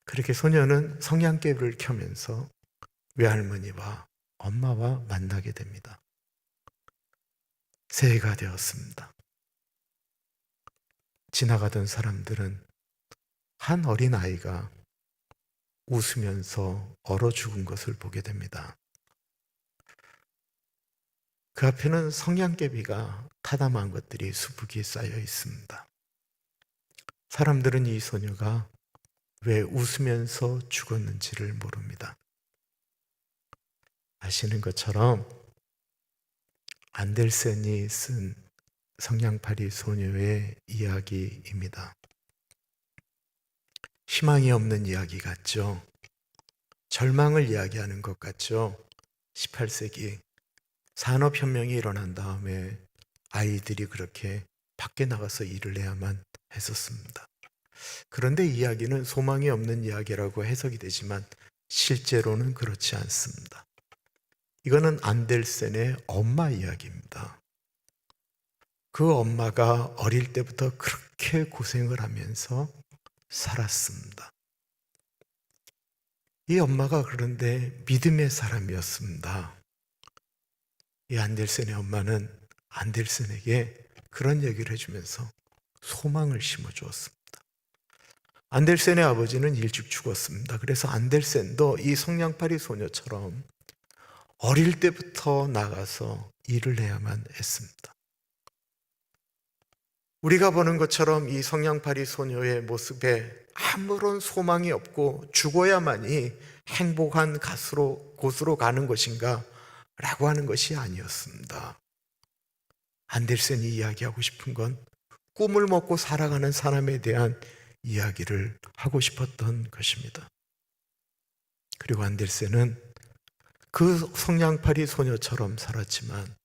Speaker 3: 그렇게 소녀는 성냥개비를 켜면서 외할머니와 엄마와 만나게 됩니다. 새해가 되었습니다. 지나가던 사람들은 한 어린아이가 웃으면서 얼어 죽은 것을 보게 됩니다. 그 앞에는 성냥개비가 타담한 것들이 수북이 쌓여 있습니다. 사람들은 이 소녀가 왜 웃으면서 죽었는지를 모릅니다. 아시는 것처럼 안델센이 쓴 성냥팔이 소녀의 이야기입니다. 희망이 없는 이야기 같죠? 절망을 이야기하는 것 같죠? 18세기 산업혁명이 일어난 다음에 아이들이 그렇게 밖에 나가서 일을 해야만 했었습니다. 그런데 이야기는 소망이 없는 이야기라고 해석이 되지만 실제로는 그렇지 않습니다. 이거는 안델센의 엄마 이야기입니다. 그 엄마가 어릴 때부터 그렇게 고생을 하면서 살았습니다. 이 엄마가 그런데 믿음의 사람이었습니다. 이 안델센의 엄마는 안델센에게 그런 얘기를 해주면서 소망을 심어주었습니다. 안델센의 아버지는 일찍 죽었습니다. 그래서 안델센도 이 성냥팔이 소녀처럼 어릴 때부터 나가서 일을 해야만 했습니다. 우리가 보는 것처럼 이 성냥팔이 소녀의 모습에 아무런 소망이 없고 죽어야만이 행복한 곳으로 가는 것인가 라고 하는 것이 아니었습니다. 안델센이 이야기하고 싶은 건 꿈을 먹고 살아가는 사람에 대한 이야기를 하고 싶었던 것입니다. 그리고 안델센은 그 성냥팔이 소녀처럼 살았지만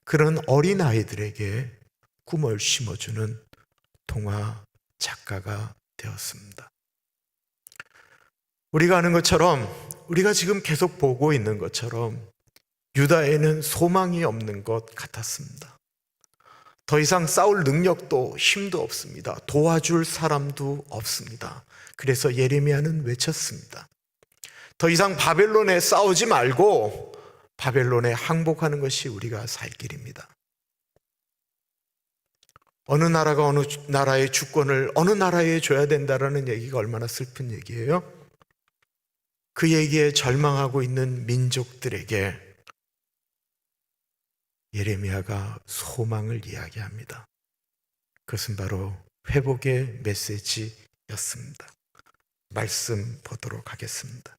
Speaker 3: 그런 어린 아이들에게 꿈을 심어주는 동화 작가가 되었습니다. 우리가 아는 것처럼, 우리가 지금 계속 보고 있는 것처럼 유다에는 소망이 없는 것 같았습니다. 더 이상 싸울 능력도 힘도 없습니다. 도와줄 사람도 없습니다. 그래서 예레미야는 외쳤습니다. 더 이상 바벨론에 싸우지 말고 바벨론에 항복하는 것이 우리가 살 길입니다. 어느 나라가 어느 나라의 주권을 어느 나라에 줘야 된다라는 얘기가 얼마나 슬픈 얘기예요? 그 얘기에 절망하고 있는 민족들에게 예레미야가 소망을 이야기합니다. 그것은 바로 회복의 메시지였습니다. 말씀 보도록 하겠습니다.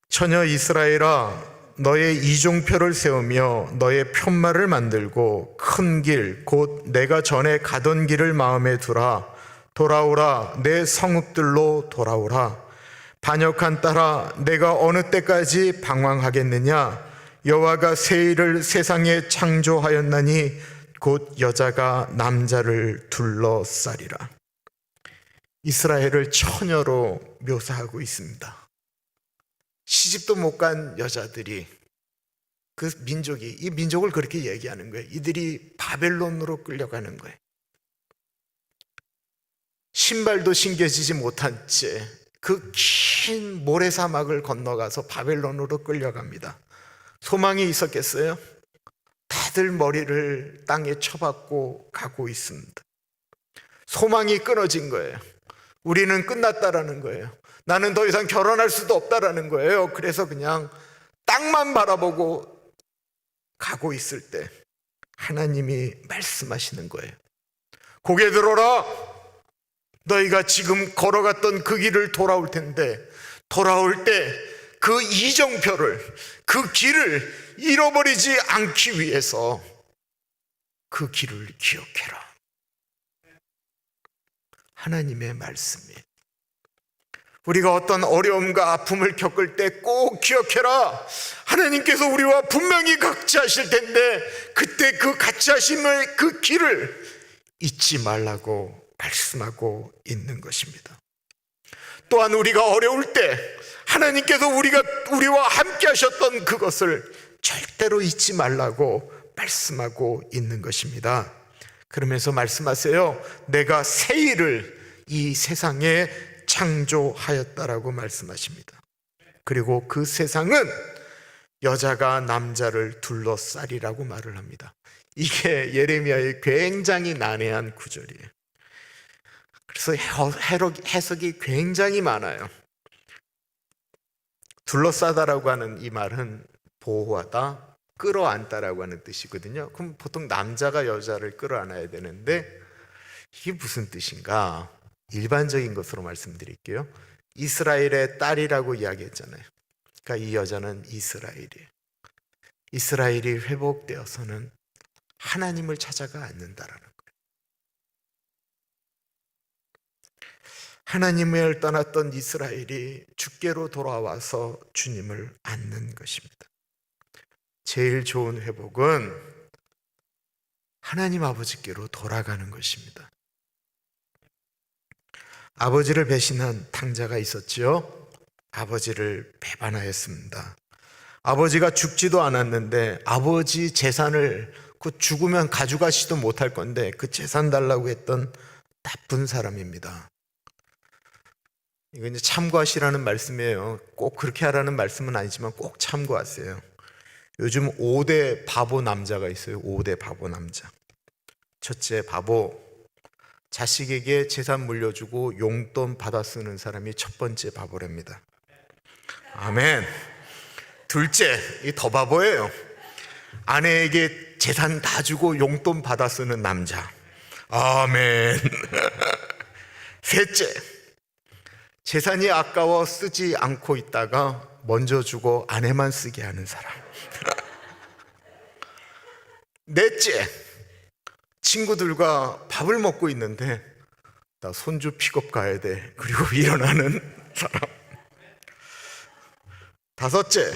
Speaker 3: 처녀 이스라엘아, 너의 이종표를 세우며 너의 편말을 만들고 큰 길, 곧 내가 전에 가던 길을 마음에 두라. 돌아오라, 내 성읍들로 돌아오라. 반역한 딸아, 내가 어느 때까지 방황하겠느냐? 여호와가 새 일을 세상에 창조하였나니 곧 여자가 남자를 둘러싸리라. 이스라엘을 처녀로 묘사하고 있습니다. 시집도 못 간 여자들이, 그 민족이, 이 민족을 그렇게 얘기하는 거예요. 이들이 바벨론으로 끌려가는 거예요. 신발도 신겨지지 못한 채 그 긴 모래사막을 건너가서 바벨론으로 끌려갑니다. 소망이 있었겠어요? 다들 머리를 땅에 쳐박고 가고 있습니다. 소망이 끊어진 거예요. 우리는 끝났다라는 거예요. 나는 더 이상 결혼할 수도 없다라는 거예요. 그래서 그냥 땅만 바라보고 가고 있을 때 하나님이 말씀하시는 거예요. 고개 들어라. 너희가 지금 걸어갔던 그 길을 돌아올 텐데, 돌아올 때 그 이정표를, 그 길을 잃어버리지 않기 위해서 그 길을 기억해라. 하나님의 말씀이에요. 우리가 어떤 어려움과 아픔을 겪을 때 꼭 기억해라. 하나님께서 우리와 분명히 같이 하실 텐데, 그때 그 같이 하심의 그 길을 잊지 말라고 말씀하고 있는 것입니다. 또한 우리가 어려울 때 하나님께서 우리와 함께 하셨던 그것을 절대로 잊지 말라고 말씀하고 있는 것입니다. 그러면서 말씀하세요. 내가 새 일을 이 세상에 창조하였다라고 말씀하십니다. 그리고 그 세상은 여자가 남자를 둘러싸리라고 말을 합니다. 이게 예레미야의 굉장히 난해한 구절이에요. 그래서 해석이 굉장히 많아요. 둘러싸다라고 하는 이 말은 보호하다, 끌어안다라고 하는 뜻이거든요. 그럼 보통 남자가 여자를 끌어안아야 되는데 이게 무슨 뜻인가? 일반적인 것으로 말씀드릴게요. 이스라엘의 딸이라고 이야기했잖아요. 그러니까 이 여자는 이스라엘이에요. 이스라엘이 회복되어서는 하나님을 찾아가 않는다라는 거예요. 하나님을 떠났던 이스라엘이 주께로 돌아와서 주님을 앉는 것입니다. 제일 좋은 회복은 하나님 아버지께로 돌아가는 것입니다. 아버지를 배신한 탕자가 있었지요. 아버지를 배반하였습니다. 아버지가 죽지도 않았는데 아버지 재산을 그 죽으면 가져가지도 못할 건데 그 재산 달라고 했던 나쁜 사람입니다. 이거 이제 참고하시라는 말씀이에요. 꼭 그렇게 하라는 말씀은 아니지만 꼭 참고하세요. 요즘 5대 바보 남자가 있어요. 5대 바보 남자. 첫째, 바보. 자식에게 재산 물려주고 용돈 받아 쓰는 사람이 첫 번째 바보랍니다. 아멘. 둘째, 이 더 바보예요. 아내에게 재산 다 주고 용돈 받아 쓰는 남자. 아멘. 셋째, 재산이 아까워 쓰지 않고 있다가 먼저 주고 아내만 쓰게 하는 사람. 넷째, 친구들과 밥을 먹고 있는데 나 손주 픽업 가야 돼. 그리고 일어나는 사람. 다섯째,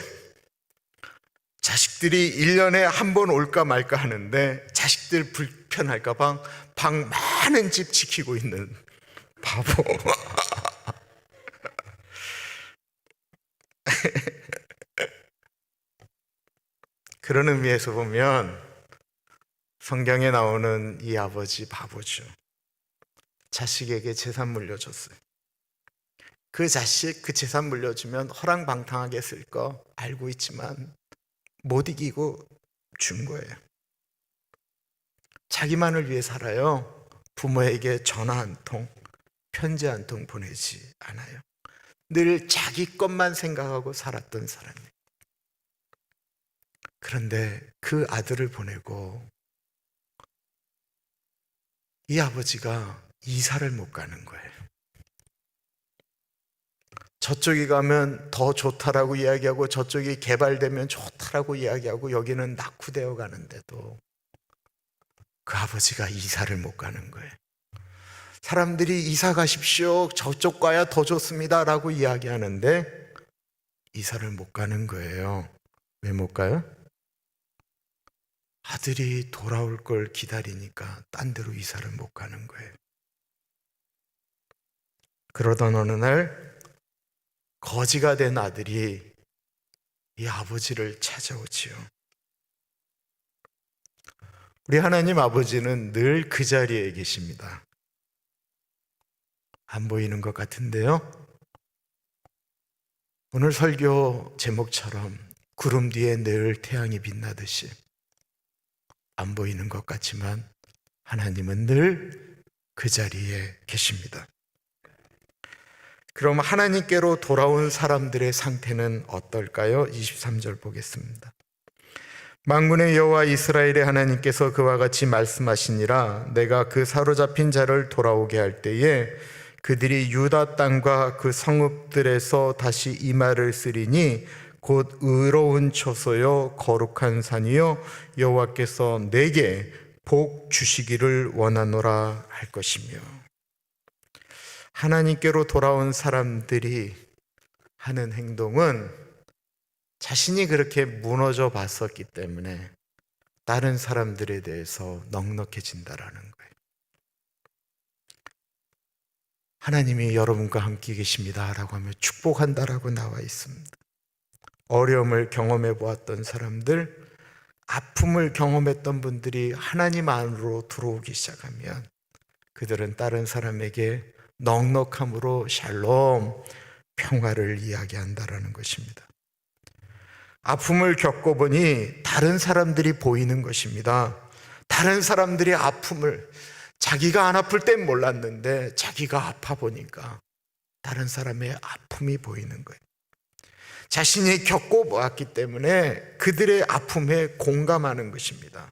Speaker 3: 자식들이 1년에 한 번 올까 말까 하는데 자식들 불편할까 봐 방 많은 집 지키고 있는 바보. 그런 의미에서 보면 성경에 나오는 이 아버지 바보죠. 자식에게 재산 물려줬어요. 그 자식 그 재산 물려주면 허랑방탕하게 쓸 거 알고 있지만 못 이기고 준 거예요. 자기만을 위해 살아요. 부모에게 전화 한 통, 편지 한 통 보내지 않아요. 늘 자기 것만 생각하고 살았던 사람이에요. 그런데 그 아들을 보내고 이 아버지가 이사를 못 가는 거예요. 저쪽에 가면 더 좋다라고 이야기하고 저쪽이 개발되면 좋다라고 이야기하고 여기는 낙후되어 가는데도 그 아버지가 이사를 못 가는 거예요. 사람들이 이사 가십시오, 저쪽 가야 더 좋습니다 라고 이야기하는데 이사를 못 가는 거예요. 왜 못 가요? 아들이 돌아올 걸 기다리니까 딴 데로 이사를 못 가는 거예요. 그러던 어느 날 거지가 된 아들이 이 아버지를 찾아오지요. 우리 하나님 아버지는 늘 그 자리에 계십니다. 안 보이는 것 같은데요. 오늘 설교 제목처럼 구름 뒤에 늘 태양이 빛나듯이 안 보이는 것 같지만 하나님은 늘 그 자리에 계십니다. 그럼 하나님께로 돌아온 사람들의 상태는 어떨까요? 23절 보겠습니다. 만군의 여호와 이스라엘의 하나님께서 그와 같이 말씀하시니라. 내가 그 사로잡힌 자를 돌아오게 할 때에 그들이 유다 땅과 그 성읍들에서 다시 이마를 쓰리니 곧 의로운 처소요 거룩한 산이요 여호와께서 내게 복 주시기를 원하노라 할 것이며. 하나님께로 돌아온 사람들이 하는 행동은 자신이 그렇게 무너져 봤었기 때문에 다른 사람들에 대해서 넉넉해진다라는 거예요. 하나님이 여러분과 함께 계십니다 라고 하면 축복한다라고 나와 있습니다. 어려움을 경험해 보았던 사람들, 아픔을 경험했던 분들이 하나님 안으로 들어오기 시작하면 그들은 다른 사람에게 넉넉함으로 샬롬, 평화를 이야기한다라는 것입니다. 아픔을 겪어보니 다른 사람들이 보이는 것입니다. 다른 사람들의 아픔을 자기가 안 아플 땐 몰랐는데 자기가 아파 보니까 다른 사람의 아픔이 보이는 거예요. 자신이 겪어보았기 때문에 그들의 아픔에 공감하는 것입니다.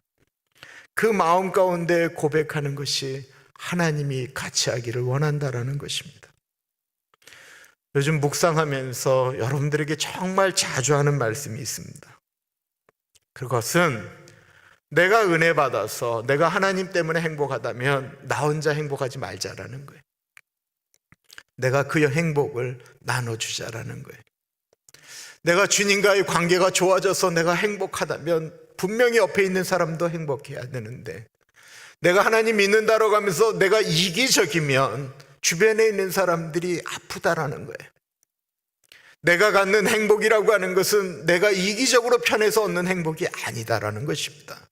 Speaker 3: 그 마음 가운데 고백하는 것이 하나님이 같이 하기를 원한다라는 것입니다. 요즘 묵상하면서 여러분들에게 정말 자주 하는 말씀이 있습니다. 그것은 내가 은혜 받아서 내가 하나님 때문에 행복하다면 나 혼자 행복하지 말자라는 거예요. 내가 그 행복을 나눠주자라는 거예요. 내가 주님과의 관계가 좋아져서 내가 행복하다면 분명히 옆에 있는 사람도 행복해야 되는데 내가 하나님 믿는다고 하면서 내가 이기적이면 주변에 있는 사람들이 아프다라는 거예요. 내가 갖는 행복이라고 하는 것은 내가 이기적으로 편해서 얻는 행복이 아니다라는 것입니다.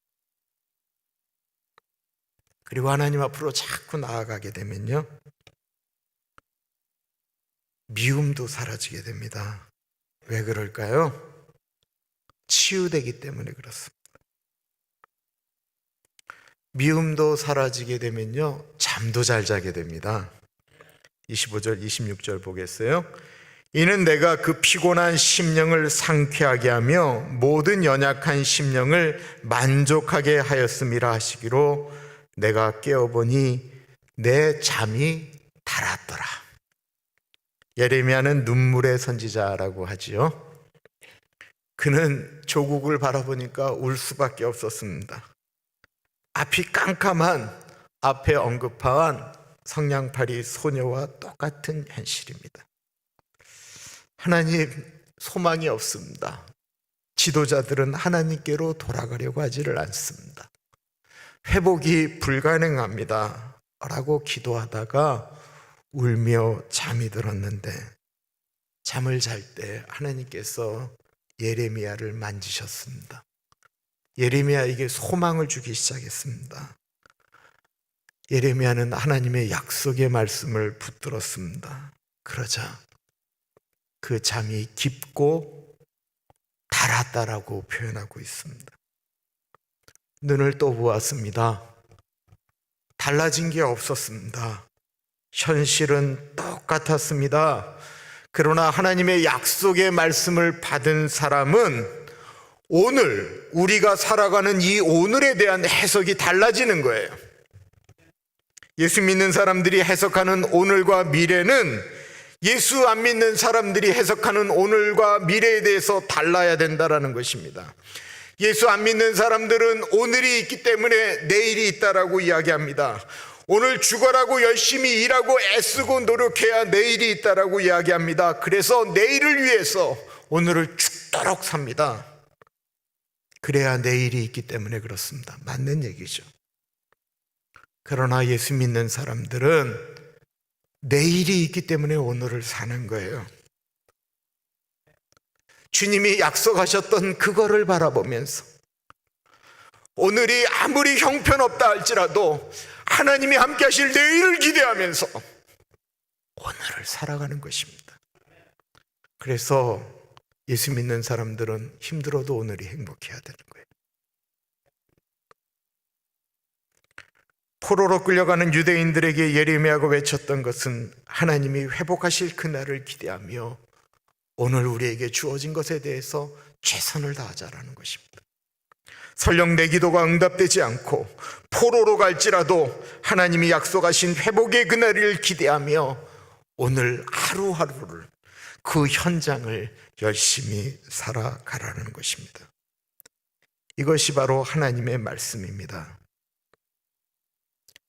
Speaker 3: 그리고 하나님 앞으로 자꾸 나아가게 되면요, 미움도 사라지게 됩니다. 왜 그럴까요? 치유되기 때문에 그렇습니다. 미움도 사라지게 되면요, 잠도 잘 자게 됩니다. 25절, 26절 보겠어요? 이는 내가 그 피곤한 심령을 상쾌하게 하며 모든 연약한 심령을 만족하게 하였음이라 하시기로 내가 깨어보니 내 잠이 달았더라. 예레미야는 눈물의 선지자라고 하지요. 그는 조국을 바라보니까 울 수밖에 없었습니다. 앞이 깜깜한, 앞에 언급한 성냥팔이 소녀와 똑같은 현실입니다. 하나님, 소망이 없습니다. 지도자들은 하나님께로 돌아가려고 하지를 않습니다. 회복이 불가능합니다 라고 기도하다가 울며 잠이 들었는데, 잠을 잘 때 하나님께서 예레미야를 만지셨습니다. 예레미야에게 소망을 주기 시작했습니다. 예레미야는 하나님의 약속의 말씀을 붙들었습니다. 그러자 그 잠이 깊고 달았다라고 표현하고 있습니다. 눈을 또 보았습니다. 달라진 게 없었습니다. 현실은 똑같았습니다. 그러나 하나님의 약속의 말씀을 받은 사람은 오늘 우리가 살아가는 이 오늘에 대한 해석이 달라지는 거예요. 예수 믿는 사람들이 해석하는 오늘과 미래는 예수 안 믿는 사람들이 해석하는 오늘과 미래에 대해서 달라야 된다는 것입니다. 예수 안 믿는 사람들은 오늘이 있기 때문에 내일이 있다라고 이야기합니다. 오늘 죽어라고 열심히 일하고 애쓰고 노력해야 내일이 있다라고 이야기합니다. 그래서 내일을 위해서 오늘을 죽도록 삽니다. 그래야 내일이 있기 때문에 그렇습니다. 맞는 얘기죠. 그러나 예수 믿는 사람들은 내일이 있기 때문에 오늘을 사는 거예요. 주님이 약속하셨던 그거를 바라보면서 오늘이 아무리 형편없다 할지라도 하나님이 함께 하실 내일을 기대하면서 오늘을 살아가는 것입니다. 그래서 예수 믿는 사람들은 힘들어도 오늘이 행복해야 되는 거예요. 포로로 끌려가는 유대인들에게 예레미야가 외쳤던 것은 하나님이 회복하실 그날을 기대하며 오늘 우리에게 주어진 것에 대해서 최선을 다하자라는 것입니다. 설령 내 기도가 응답되지 않고 포로로 갈지라도 하나님이 약속하신 회복의 그날을 기대하며 오늘 하루하루를 그 현장을 열심히 살아가라는 것입니다. 이것이 바로 하나님의 말씀입니다.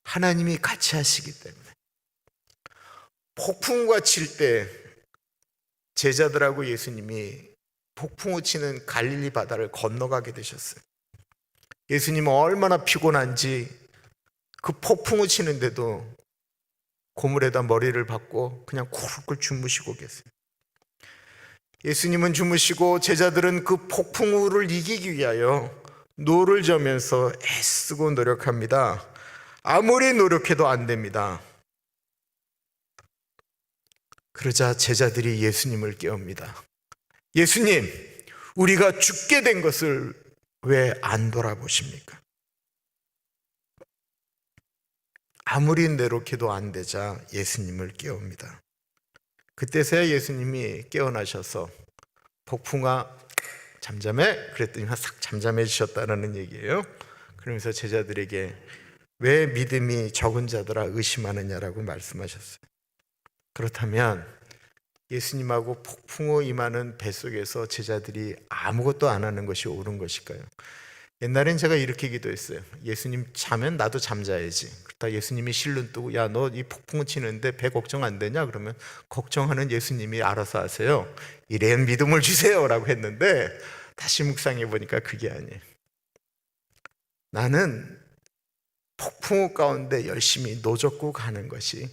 Speaker 3: 하나님이 같이 하시기 때문에 폭풍우가 칠 때 제자들하고 예수님이 폭풍우 치는 갈릴리 바다를 건너가게 되셨어요. 예수님은 얼마나 피곤한지 그 폭풍우 치는데도 고물에다 머리를 박고 그냥 쿨쿨 주무시고 계세요. 예수님은 주무시고 제자들은 그 폭풍우를 이기기 위하여 노를 저면서 애쓰고 노력합니다. 아무리 노력해도 안 됩니다. 그러자 제자들이 예수님을 깨웁니다. 예수님, 우리가 죽게 된 것을 왜 안 돌아보십니까? 아무리 노력해도 안 되자 예수님을 깨웁니다. 그때서야 예수님이 깨어나셔서 폭풍아 잠잠해? 그랬더니 싹 잠잠해지셨다는 얘기예요. 그러면서 제자들에게 왜 믿음이 적은 자들아 의심하느냐라고 말씀하셨어요. 그렇다면 예수님하고 폭풍우 임하는 뱃속에서 제자들이 아무것도 안 하는 것이 옳은 것일까요? 옛날엔 제가 이렇게 기도했어요. 예수님 자면 나도 잠자야지. 그러다 예수님이 실눈 뜨고 야, 너 이 폭풍우 치는데 배 걱정 안 되냐? 그러면 걱정하는 예수님이 알아서 하세요. 이런 믿음을 주세요 라고 했는데 다시 묵상해 보니까 그게 아니에요. 나는 폭풍우 가운데 열심히 노젓고 가는 것이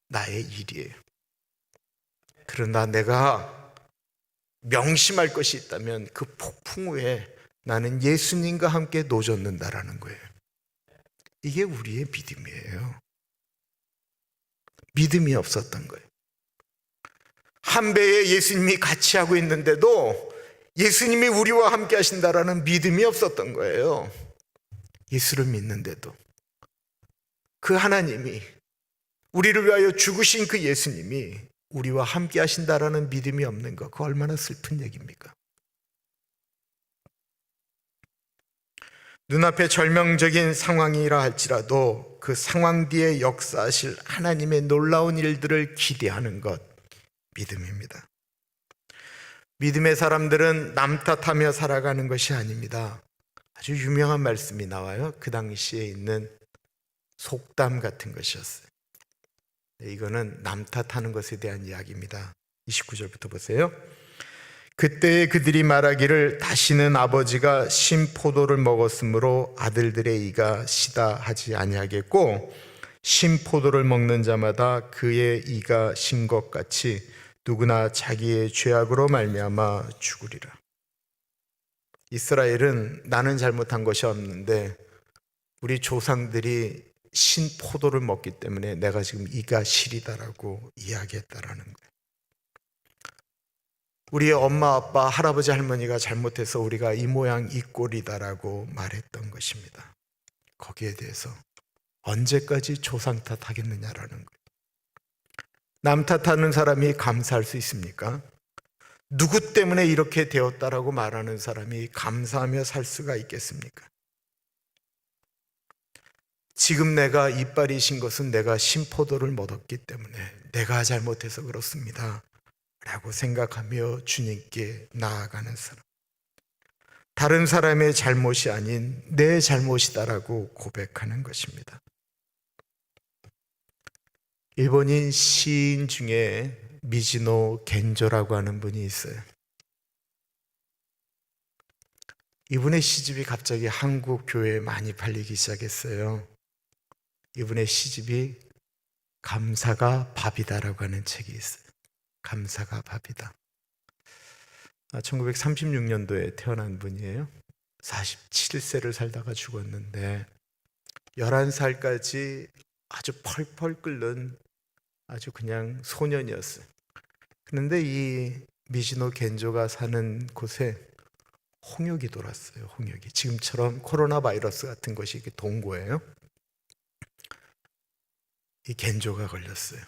Speaker 3: 나의 일이에요. 그러나 내가 명심할 것이 있다면 그 폭풍우에 나는 예수님과 함께 노젓는다라는 거예요. 이게 우리의 믿음이에요. 믿음이 없었던 거예요. 한 배에 예수님이 같이 하고 있는데도 예수님이 우리와 함께 하신다라는 믿음이 없었던 거예요. 예수를 믿는데도 그 하나님이 우리를 위하여 죽으신 그 예수님이 우리와 함께 하신다라는 믿음이 없는 것, 그거 얼마나 슬픈 얘기입니까? 눈앞에 절명적인 상황이라 할지라도 그 상황 뒤에 역사하실 하나님의 놀라운 일들을 기대하는 것, 믿음입니다. 믿음의 사람들은 남 탓하며 살아가는 것이 아닙니다. 아주 유명한 말씀이 나와요. 그 당시에 있는 속담 같은 것이었어요. 이거는 남 탓하는 것에 대한 이야기입니다. 29절부터 보세요. 그때 그들이 말하기를 다시는 아버지가 신 포도를 먹었으므로 아들들의 이가 시다 하지 아니하겠고 신 포도를 먹는 자마다 그의 이가 신 것 같이 누구나 자기의 죄악으로 말미암아 죽으리라. 이스라엘은 나는 잘못한 것이 없는데 우리 조상들이 신 포도를 먹기 때문에 내가 지금 이가 시리다라고 이야기했다라는 거예요. 우리의 엄마, 아빠, 할아버지, 할머니가 잘못해서 우리가 이 모양 이 꼴이다라고 말했던 것입니다. 거기에 대해서 언제까지 조상 탓하겠느냐라는 거예요. 남 탓하는 사람이 감사할 수 있습니까? 누구 때문에 이렇게 되었다라고 말하는 사람이 감사하며 살 수가 있겠습니까? 지금 내가 이빨이 신 것은 내가 신포도를 못 얻기 때문에 내가 잘못해서 그렇습니다 라고 생각하며 주님께 나아가는 사람, 다른 사람의 잘못이 아닌 내 잘못이다라고 고백하는 것입니다. 일본인 시인 중에 미즈노 겐조라고 하는 분이 있어요. 이분의 시집이 갑자기 한국 교회에 많이 팔리기 시작했어요. 이분의 시집이 감사가 밥이다라고 하는 책이 있어요. 감사가 밥이다. 1936년도에 태어난 분이에요. 47세를 살다가 죽었는데 11살까지 아주 펄펄 끓는 아주 그냥 소년이었어요. 그런데 이 미즈노 겐조가 사는 곳에 홍역이 돌았어요. 홍역이 지금처럼 코로나 바이러스 같은 것이 이렇게 동고예요. 이 겐조가 걸렸어요.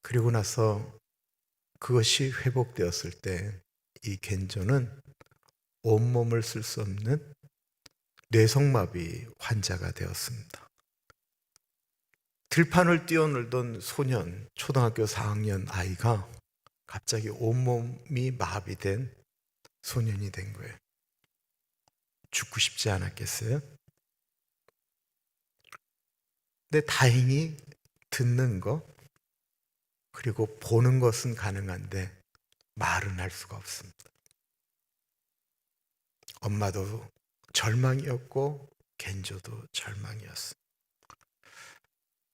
Speaker 3: 그리고 나서 그것이 회복되었을 때 이 겐조는 온몸을 쓸 수 없는 뇌성마비 환자가 되었습니다. 들판을 뛰어놀던 소년, 초등학교 4학년 아이가 갑자기 온몸이 마비된 소년이 된 거예요. 죽고 싶지 않았겠어요? 근데 다행히 듣는 거 그리고 보는 것은 가능한데 말은 할 수가 없습니다. 엄마도 절망이었고 겐조도 절망이었어요.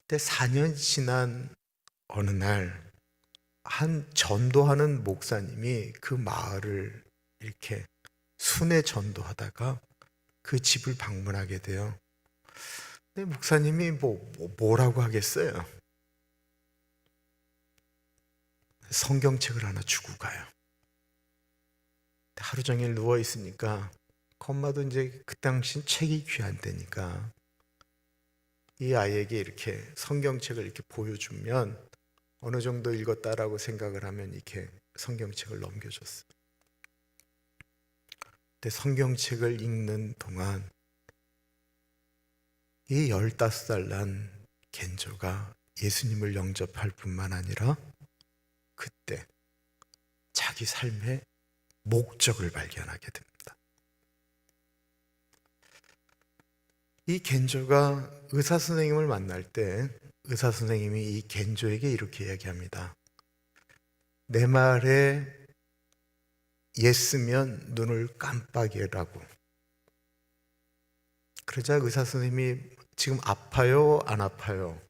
Speaker 3: 근데 4년 지난 어느 날 한 전도하는 목사님이 그 마을을 이렇게 순회 전도하다가 그 집을 방문하게 돼요. 근데 목사님이 뭐라고 하겠어요? 성경책을 하나 주고 가요. 하루 종일 누워 있으니까 엄마도 이제 그 당시 책이 귀한데니까 이 아이에게 이렇게 성경책을 이렇게 보여주면 어느 정도 읽었다라고 생각을 하면 이렇게 성경책을 넘겨줬어요. 근데 성경책을 읽는 동안 이 15살 난 겐조가 예수님을 영접할 뿐만 아니라 그때 자기 삶의 목적을 발견하게 됩니다. 이 겐조가 의사 선생님을 만날 때 의사 선생님이 이 겐조에게 이렇게 이야기합니다. 내 말에 예쓰면 눈을 깜빡이라고. 그러자 의사 선생님이 지금 아파요? 안 아파요?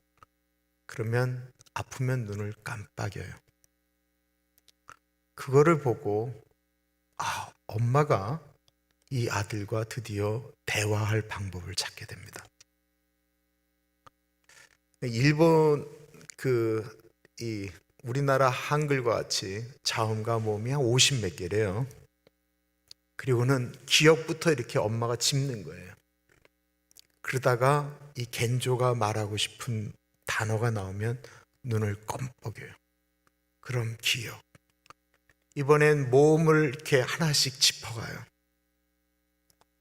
Speaker 3: 그러면 아프면 눈을 깜빡여요. 그거를 보고 엄마가 이 아들과 드디어 대화할 방법을 찾게 됩니다. 일본 우리나라 한글과 같이 자음과 모음이 한 50몇 개래요. 그리고는 기억부터 이렇게 엄마가 짚는 거예요. 그러다가 이 겐조가 말하고 싶은 단어가 나오면 눈을 껌뻑여요. 그럼 기억. 이번엔 모음을 이렇게 하나씩 짚어가요.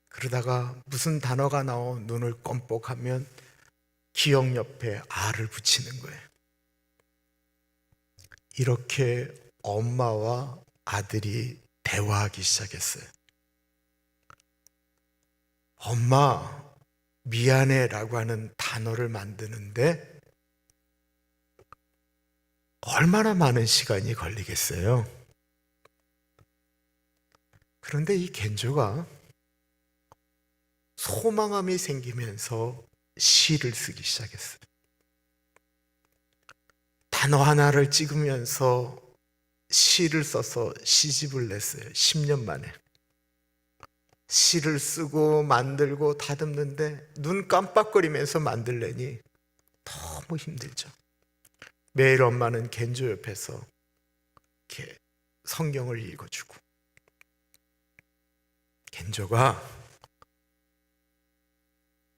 Speaker 3: 그러다가 무슨 단어가 나오 눈을 껌뻑하면 기억 옆에 R을 붙이는 거예요. 이렇게 엄마와 아들이 대화하기 시작했어요. 엄마, 미안해 라고 하는 단어를 만드는데 얼마나 많은 시간이 걸리겠어요? 그런데 이 겐조가 소망함이 생기면서 시를 쓰기 시작했어요. 단어 하나를 찍으면서 시를 써서 시집을 냈어요. 10년 만에. 시를 쓰고 만들고 다듬는데 눈 깜빡거리면서 만들려니 너무 힘들죠. 매일 엄마는 겐조 옆에서 이렇게 성경을 읽어주고, 겐조가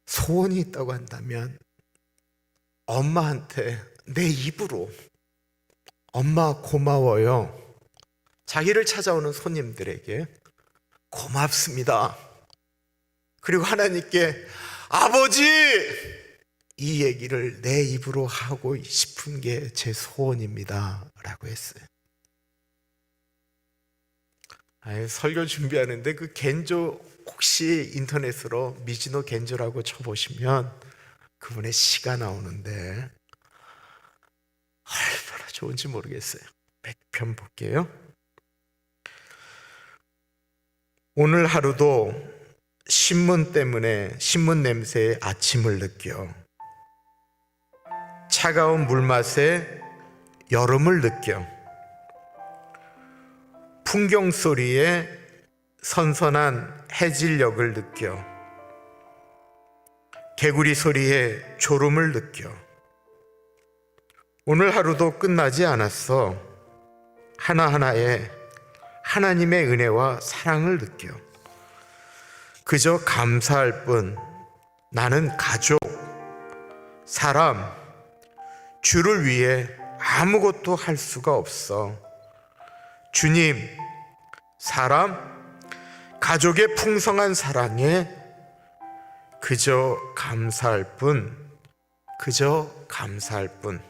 Speaker 3: 소원이 있다고 한다면 엄마한테 내 입으로 엄마 고마워요, 자기를 찾아오는 손님들에게 고맙습니다, 그리고 하나님께 아버지, 이 얘기를 내 입으로 하고 싶은 게 제 소원입니다 라고 했어요. 설교 준비하는데 그 겐조, 혹시 인터넷으로 미즈노 겐조라고 쳐보시면 그분의 시가 나오는데 얼마나 좋은지 모르겠어요. 100편 볼게요. 오늘 하루도 신문 때문에, 신문 냄새에 아침을 느껴, 차가운 물맛에 여름을 느껴, 풍경 소리에 선선한 해질녘을 느껴, 개구리 소리에 졸음을 느껴. 오늘 하루도 끝나지 않았어. 하나하나에 하나님의 은혜와 사랑을 느껴. 그저 감사할 뿐. 나는 가족, 사람, 주를 위해 아무것도 할 수가 없어. 주님, 사람, 가족의 풍성한 사랑에 그저 감사할 뿐, 그저 감사할 뿐.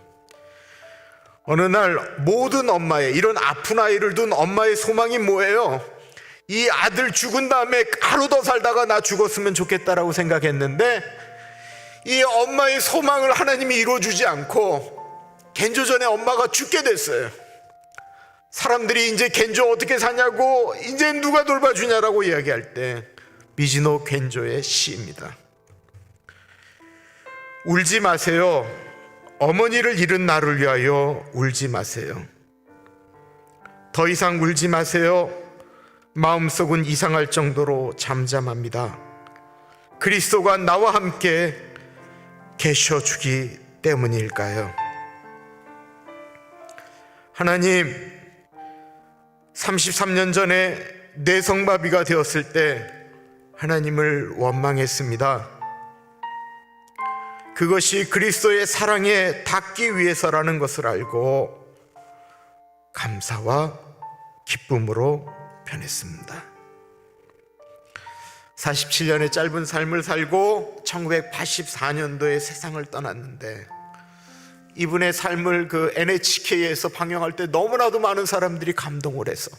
Speaker 3: 어느 날 모든 엄마의, 이런 아픈 아이를 둔 엄마의 소망이 뭐예요? 이 아들 죽은 다음에 하루 더 살다가 나 죽었으면 좋겠다라고 생각했는데, 이 엄마의 소망을 하나님이 이루어주지 않고 겐조 전에 엄마가 죽게 됐어요. 사람들이 이제 겐조 어떻게 사냐고, 이제 누가 돌봐주냐라고 이야기할 때 미즈노 겐조의 시입니다. 울지 마세요. 어머니를 잃은 나를 위하여 울지 마세요. 더 이상 울지 마세요. 마음속은 이상할 정도로 잠잠합니다. 그리스도가 나와 함께 계셔주기 때문일까요? 하나님, 33년 전에 뇌성마비가 되었을 때 하나님을 원망했습니다. 그것이 그리스도의 사랑에 닿기 위해서라는 것을 알고 감사와 기쁨으로 변했습니다. 47년의 짧은 삶을 살고 1984년도에 세상을 떠났는데, 이분의 삶을 그 NHK에서 방영할 때 너무나도 많은 사람들이 감동을 해서,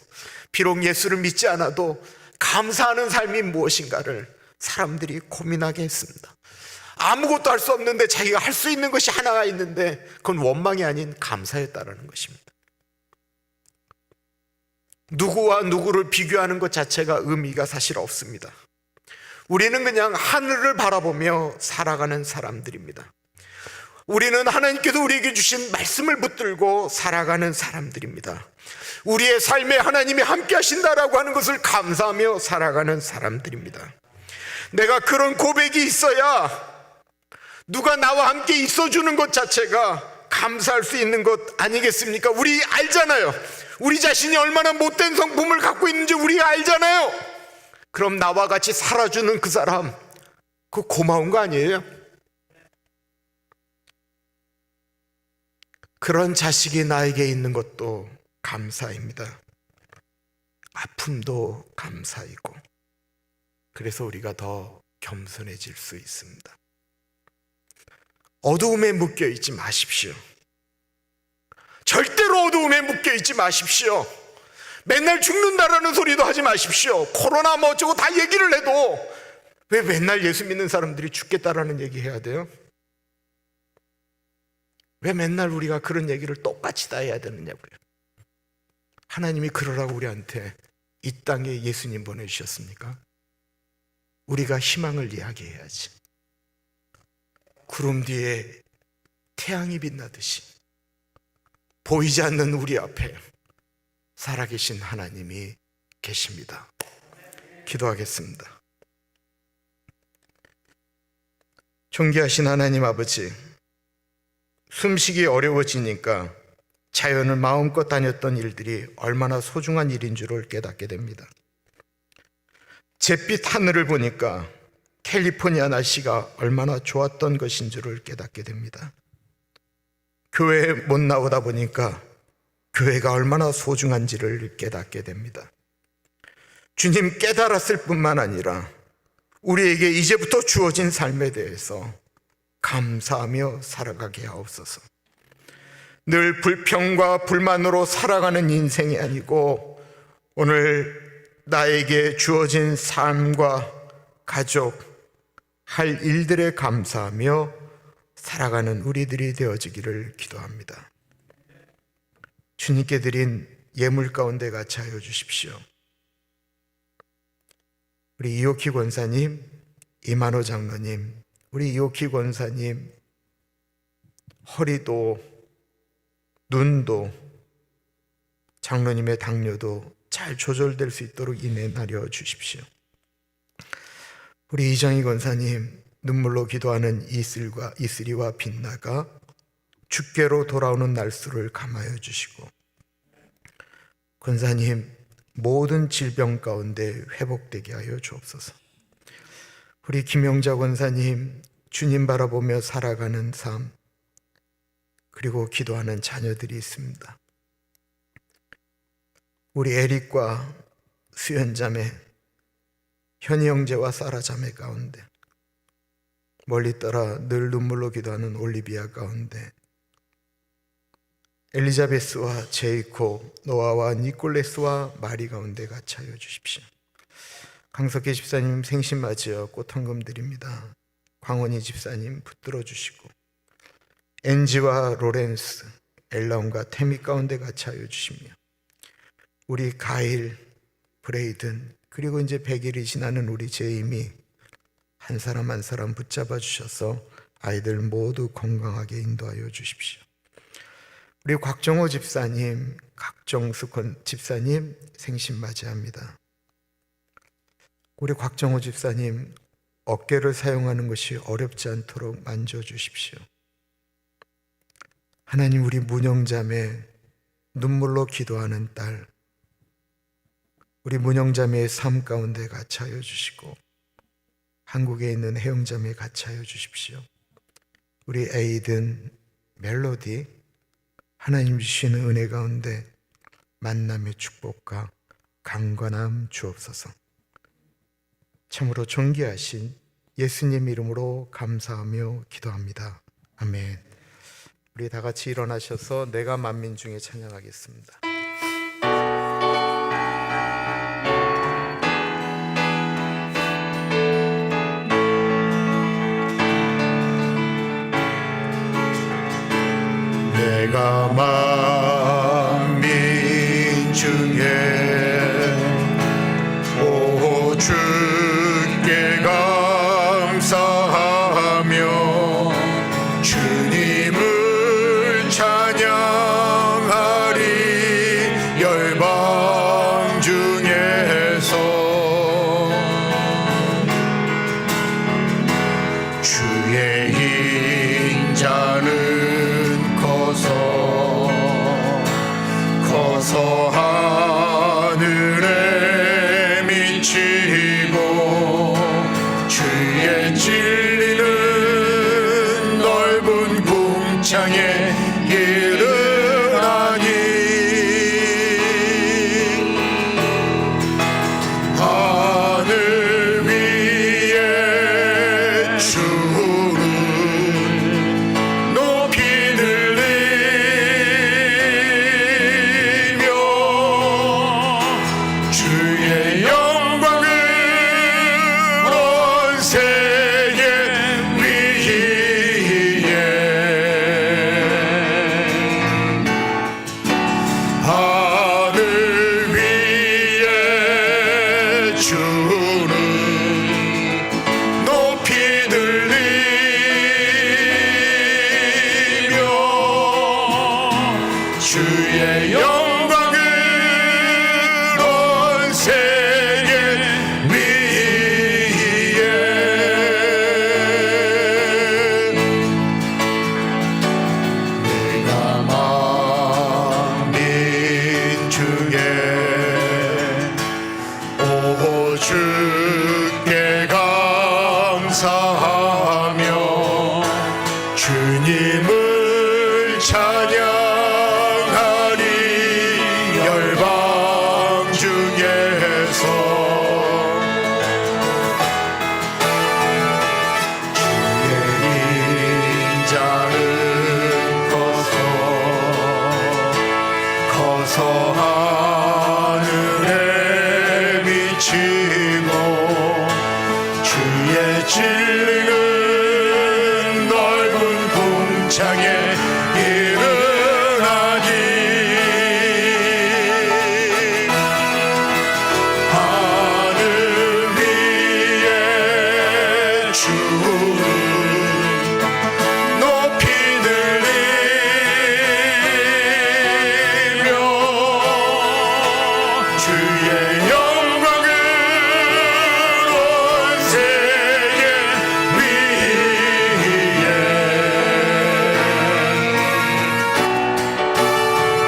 Speaker 3: 비록 예수를 믿지 않아도 감사하는 삶이 무엇인가를 사람들이 고민하게 했습니다. 아무것도 할 수 없는데 자기가 할 수 있는 것이 하나가 있는데, 그건 원망이 아닌 감사였다라는 것입니다. 누구와 누구를 비교하는 것 자체가 의미가 사실 없습니다. 우리는 그냥 하늘을 바라보며 살아가는 사람들입니다. 우리는 하나님께서 우리에게 주신 말씀을 붙들고 살아가는 사람들입니다. 우리의 삶에 하나님이 함께 하신다라고 하는 것을 감사하며 살아가는 사람들입니다. 내가 그런 고백이 있어야, 누가 나와 함께 있어주는 것 자체가 감사할 수 있는 것 아니겠습니까? 우리 알잖아요. 우리 자신이 얼마나 못된 성품을 갖고 있는지 우리가 알잖아요. 그럼 나와 같이 살아주는 그 사람, 그거 고마운 거 아니에요? 그런 자식이 나에게 있는 것도 감사입니다. 아픔도 감사이고, 그래서 우리가 더 겸손해질 수 있습니다. 어두움에 묶여 있지 마십시오. 절대로 어두움에 묶여 있지 마십시오. 맨날 죽는다라는 소리도 하지 마십시오. 코로나 뭐 어쩌고 다 얘기를 해도 왜 맨날 예수 믿는 사람들이 죽겠다라는 얘기 해야 돼요? 왜 맨날 우리가 그런 얘기를 똑같이 다 해야 되느냐고요. 하나님이 그러라고 우리한테 이 땅에 예수님 보내주셨습니까? 우리가 희망을 이야기해야지. 구름 뒤에 태양이 빛나듯이 보이지 않는 우리 앞에 살아계신 하나님이 계십니다. 기도하겠습니다. 존귀하신 하나님 아버지, 숨쉬기 어려워지니까 자연을 마음껏 다녔던 일들이 얼마나 소중한 일인 줄을 깨닫게 됩니다. 잿빛 하늘을 보니까 캘리포니아 날씨가 얼마나 좋았던 것인 줄을 깨닫게 됩니다. 교회에 못 나오다 보니까 교회가 얼마나 소중한지를 깨닫게 됩니다. 주님 깨달았을 뿐만 아니라 우리에게 이제부터 주어진 삶에 대해서 감사하며 살아가게 하옵소서. 늘 불평과 불만으로 살아가는 인생이 아니고 오늘 나에게 주어진 삶과 가족, 할 일들에 감사하며 살아가는 우리들이 되어지기를 기도합니다. 주님께 드린 예물 가운데 같이 하여 주십시오. 우리 이옥희 권사님, 이만호 장로님, 우리 이옥희 권사님 허리도 눈도 장로님의 당뇨도 잘 조절될 수 있도록 인해 나려 주십시오. 우리 이정희 권사님 눈물로 기도하는 이슬이와 빛나가 주께로 돌아오는 날수를 감하여 주시고, 권사님 모든 질병 가운데 회복되게 하여 주옵소서. 우리 김영자 권사님 주님 바라보며 살아가는 삶, 그리고 기도하는 자녀들이 있습니다. 우리 에릭과 수연 자매, 현희 형제와 사라 자매 가운데, 멀리 떠나 늘 눈물로 기도하는 올리비아 가운데, 엘리자베스와 제이코, 노아와 니콜레스와 마리 가운데 같이 하여 주십시오. 강석희 집사님 생신 맞이어 꽃한금 드립니다. 광원희 집사님 붙들어 주시고, 엔지와 로렌스, 엘라온과 태미 가운데 같이 하여 주시며, 우리 가일, 브레이든, 그리고 이제 100일이 지나는 우리 제임이 한 사람 한 사람 붙잡아 주셔서 아이들 모두 건강하게 인도하여 주십시오. 우리 곽정호 집사님, 각정수 집사님 생신 맞이합니다. 우리 곽정호 집사님 어깨를 사용하는 것이 어렵지 않도록 만져주십시오. 하나님, 우리 문영자매 눈물로 기도하는 딸, 우리 문영자매의 삶 가운데 같이 하여 주시고, 한국에 있는 혜영자매 같이 하여 주십시오. 우리 에이든, 멜로디, 하나님 주시는 은혜 가운데 만남의 축복과 강건함 주옵소서. 참으로 존귀하신 예수님 이름으로 감사하며 기도합니다. 아멘. 우리 다 같이 일어나셔서 내가 만민 중에 찬양하겠습니다. 내가 만민 중에 오 주께 감사하며 주님을 찬양하리. 열방 중에서 주의 인자는 커서 하늘에 미치고 주의 진리는 넓은 궁창에 이르나니 하늘 위에 주는 높이 들리며 주께 오 주께 감사하며 주님을 찬양하리 열방 중에서 주의 인자는 커서 하늘에 미치고 주의 진리는 넓은 궁창에 이르나니 하늘 위에 주를 높이 들리며 주의 영광을 온 세계 위에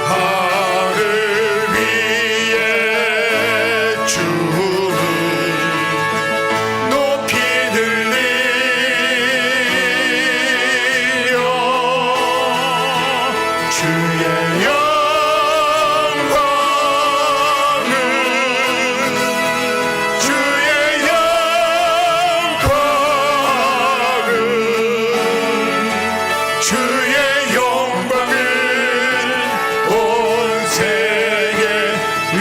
Speaker 3: 하늘 위에 주를 높이 들리며 주의 영광을 주의 영광을 주의 영광을 온 세계 위에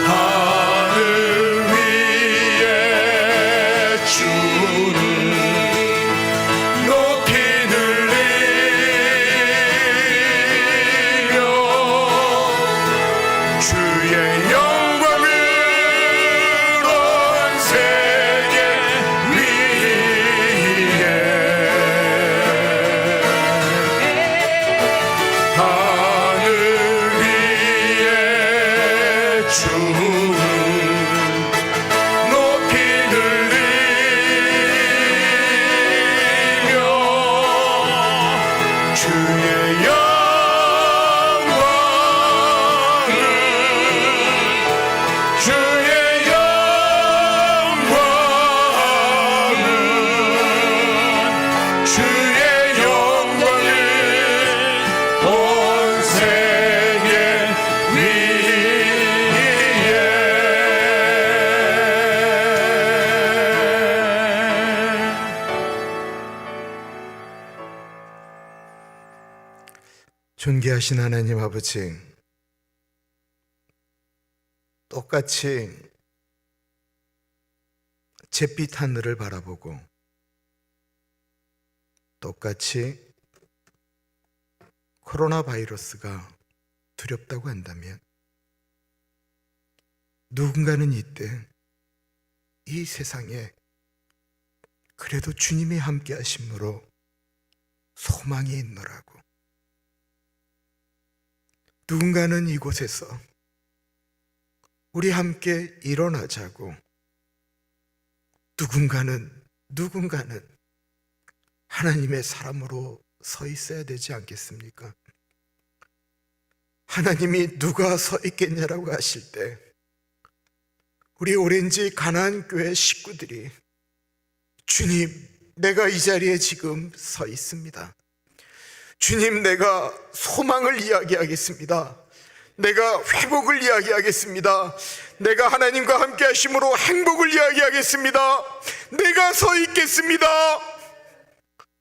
Speaker 3: 하늘 위에 주를 높이 들리며 주의 영광을 온 세계 위에 하늘 위에 주를 높이 들리며 주의 영광을 주의 영광을 주의 영광을 온 세계 위에 존귀하신 하나님 아버지, 똑같이 잿빛 하늘을 바라보고 똑같이 코로나 바이러스가 두렵다고 한다면 누군가는 이때 이 세상에 그래도 주님이 함께 하심으로 소망이 있노라고, 누군가는 이곳에서 우리 함께 일어나자고, 누군가는 하나님의 사람으로 서 있어야 되지 않겠습니까? 하나님이 누가 서 있겠냐라고 하실 때 우리 오렌지 가나안 교회 식구들이 주님, 내가 이 자리에 지금 서 있습니다. 주님, 내가 소망을 이야기하겠습니다. 내가 회복을 이야기하겠습니다. 내가 하나님과 함께 하심으로 행복을 이야기하겠습니다. 내가 서 있겠습니다.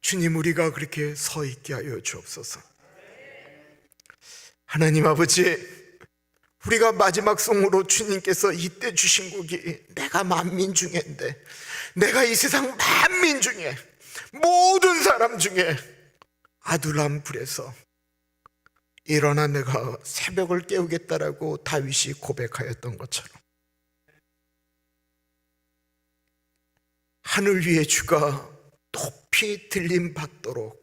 Speaker 3: 주님, 우리가 그렇게 서 있게 하여 주옵소서. 하나님 아버지, 우리가 마지막 송으로 주님께서 이때 주신 곡이 내가 만민 중에인데, 내가 이 세상 만민 중에 모든 사람 중에 아둘람 불에서 일어나 내가 새벽을 깨우겠다라고 다윗이 고백하였던 것처럼 하늘 위에 주가 높이 들림 받도록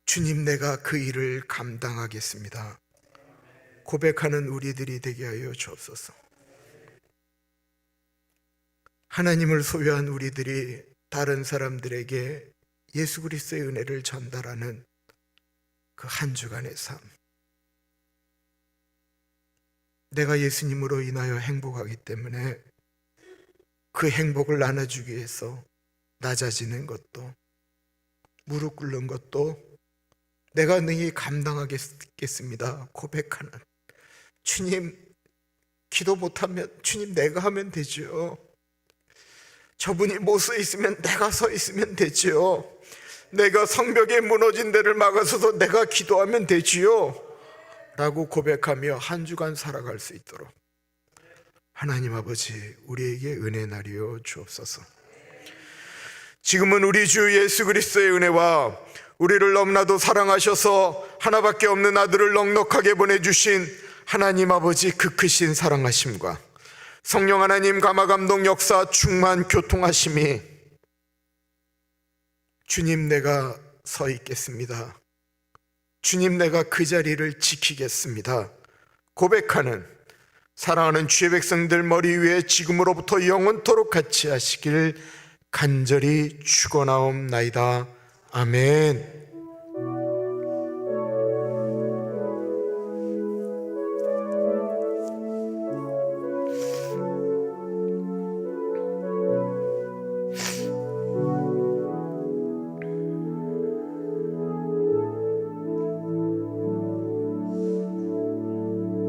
Speaker 3: 주님, 내가 그 일을 감당하겠습니다 고백하는 우리들이 되게 하여 주옵소서. 하나님을 소유한 우리들이 다른 사람들에게
Speaker 7: 예수 그리스도의 은혜를 전달하는 그 한 주간의 삶, 내가 예수님으로 인하여 행복하기 때문에 그 행복을 나눠주기 위해서 낮아지는 것도, 무릎 꿇는 것도 내가 능히 감당하겠습니다 고백하는, 주님, 기도 못하면 주님 내가 하면 되죠. 저분이 못 서 있으면 내가 서 있으면 되지요. 내가 성벽에 무너진 데를 막아서도 내가 기도하면 되지요 라고 고백하며 한 주간 살아갈 수 있도록 하나님 아버지, 우리에게 은혜 나리여 주옵소서. 지금은 우리 주 예수 그리스도의 은혜와 우리를 너무나도 사랑하셔서 하나밖에 없는 아들을 넉넉하게 보내주신 하나님 아버지 그 크신 사랑하심과 성령 하나님 감화감동 역사 충만 교통하심이, 주님 내가 서 있겠습니다, 주님 내가 그 자리를 지키겠습니다 고백하는 사랑하는 주의 백성들 머리 위에 지금으로부터 영원토록 같이 하시길 간절히 축원하옵나이다. 아멘.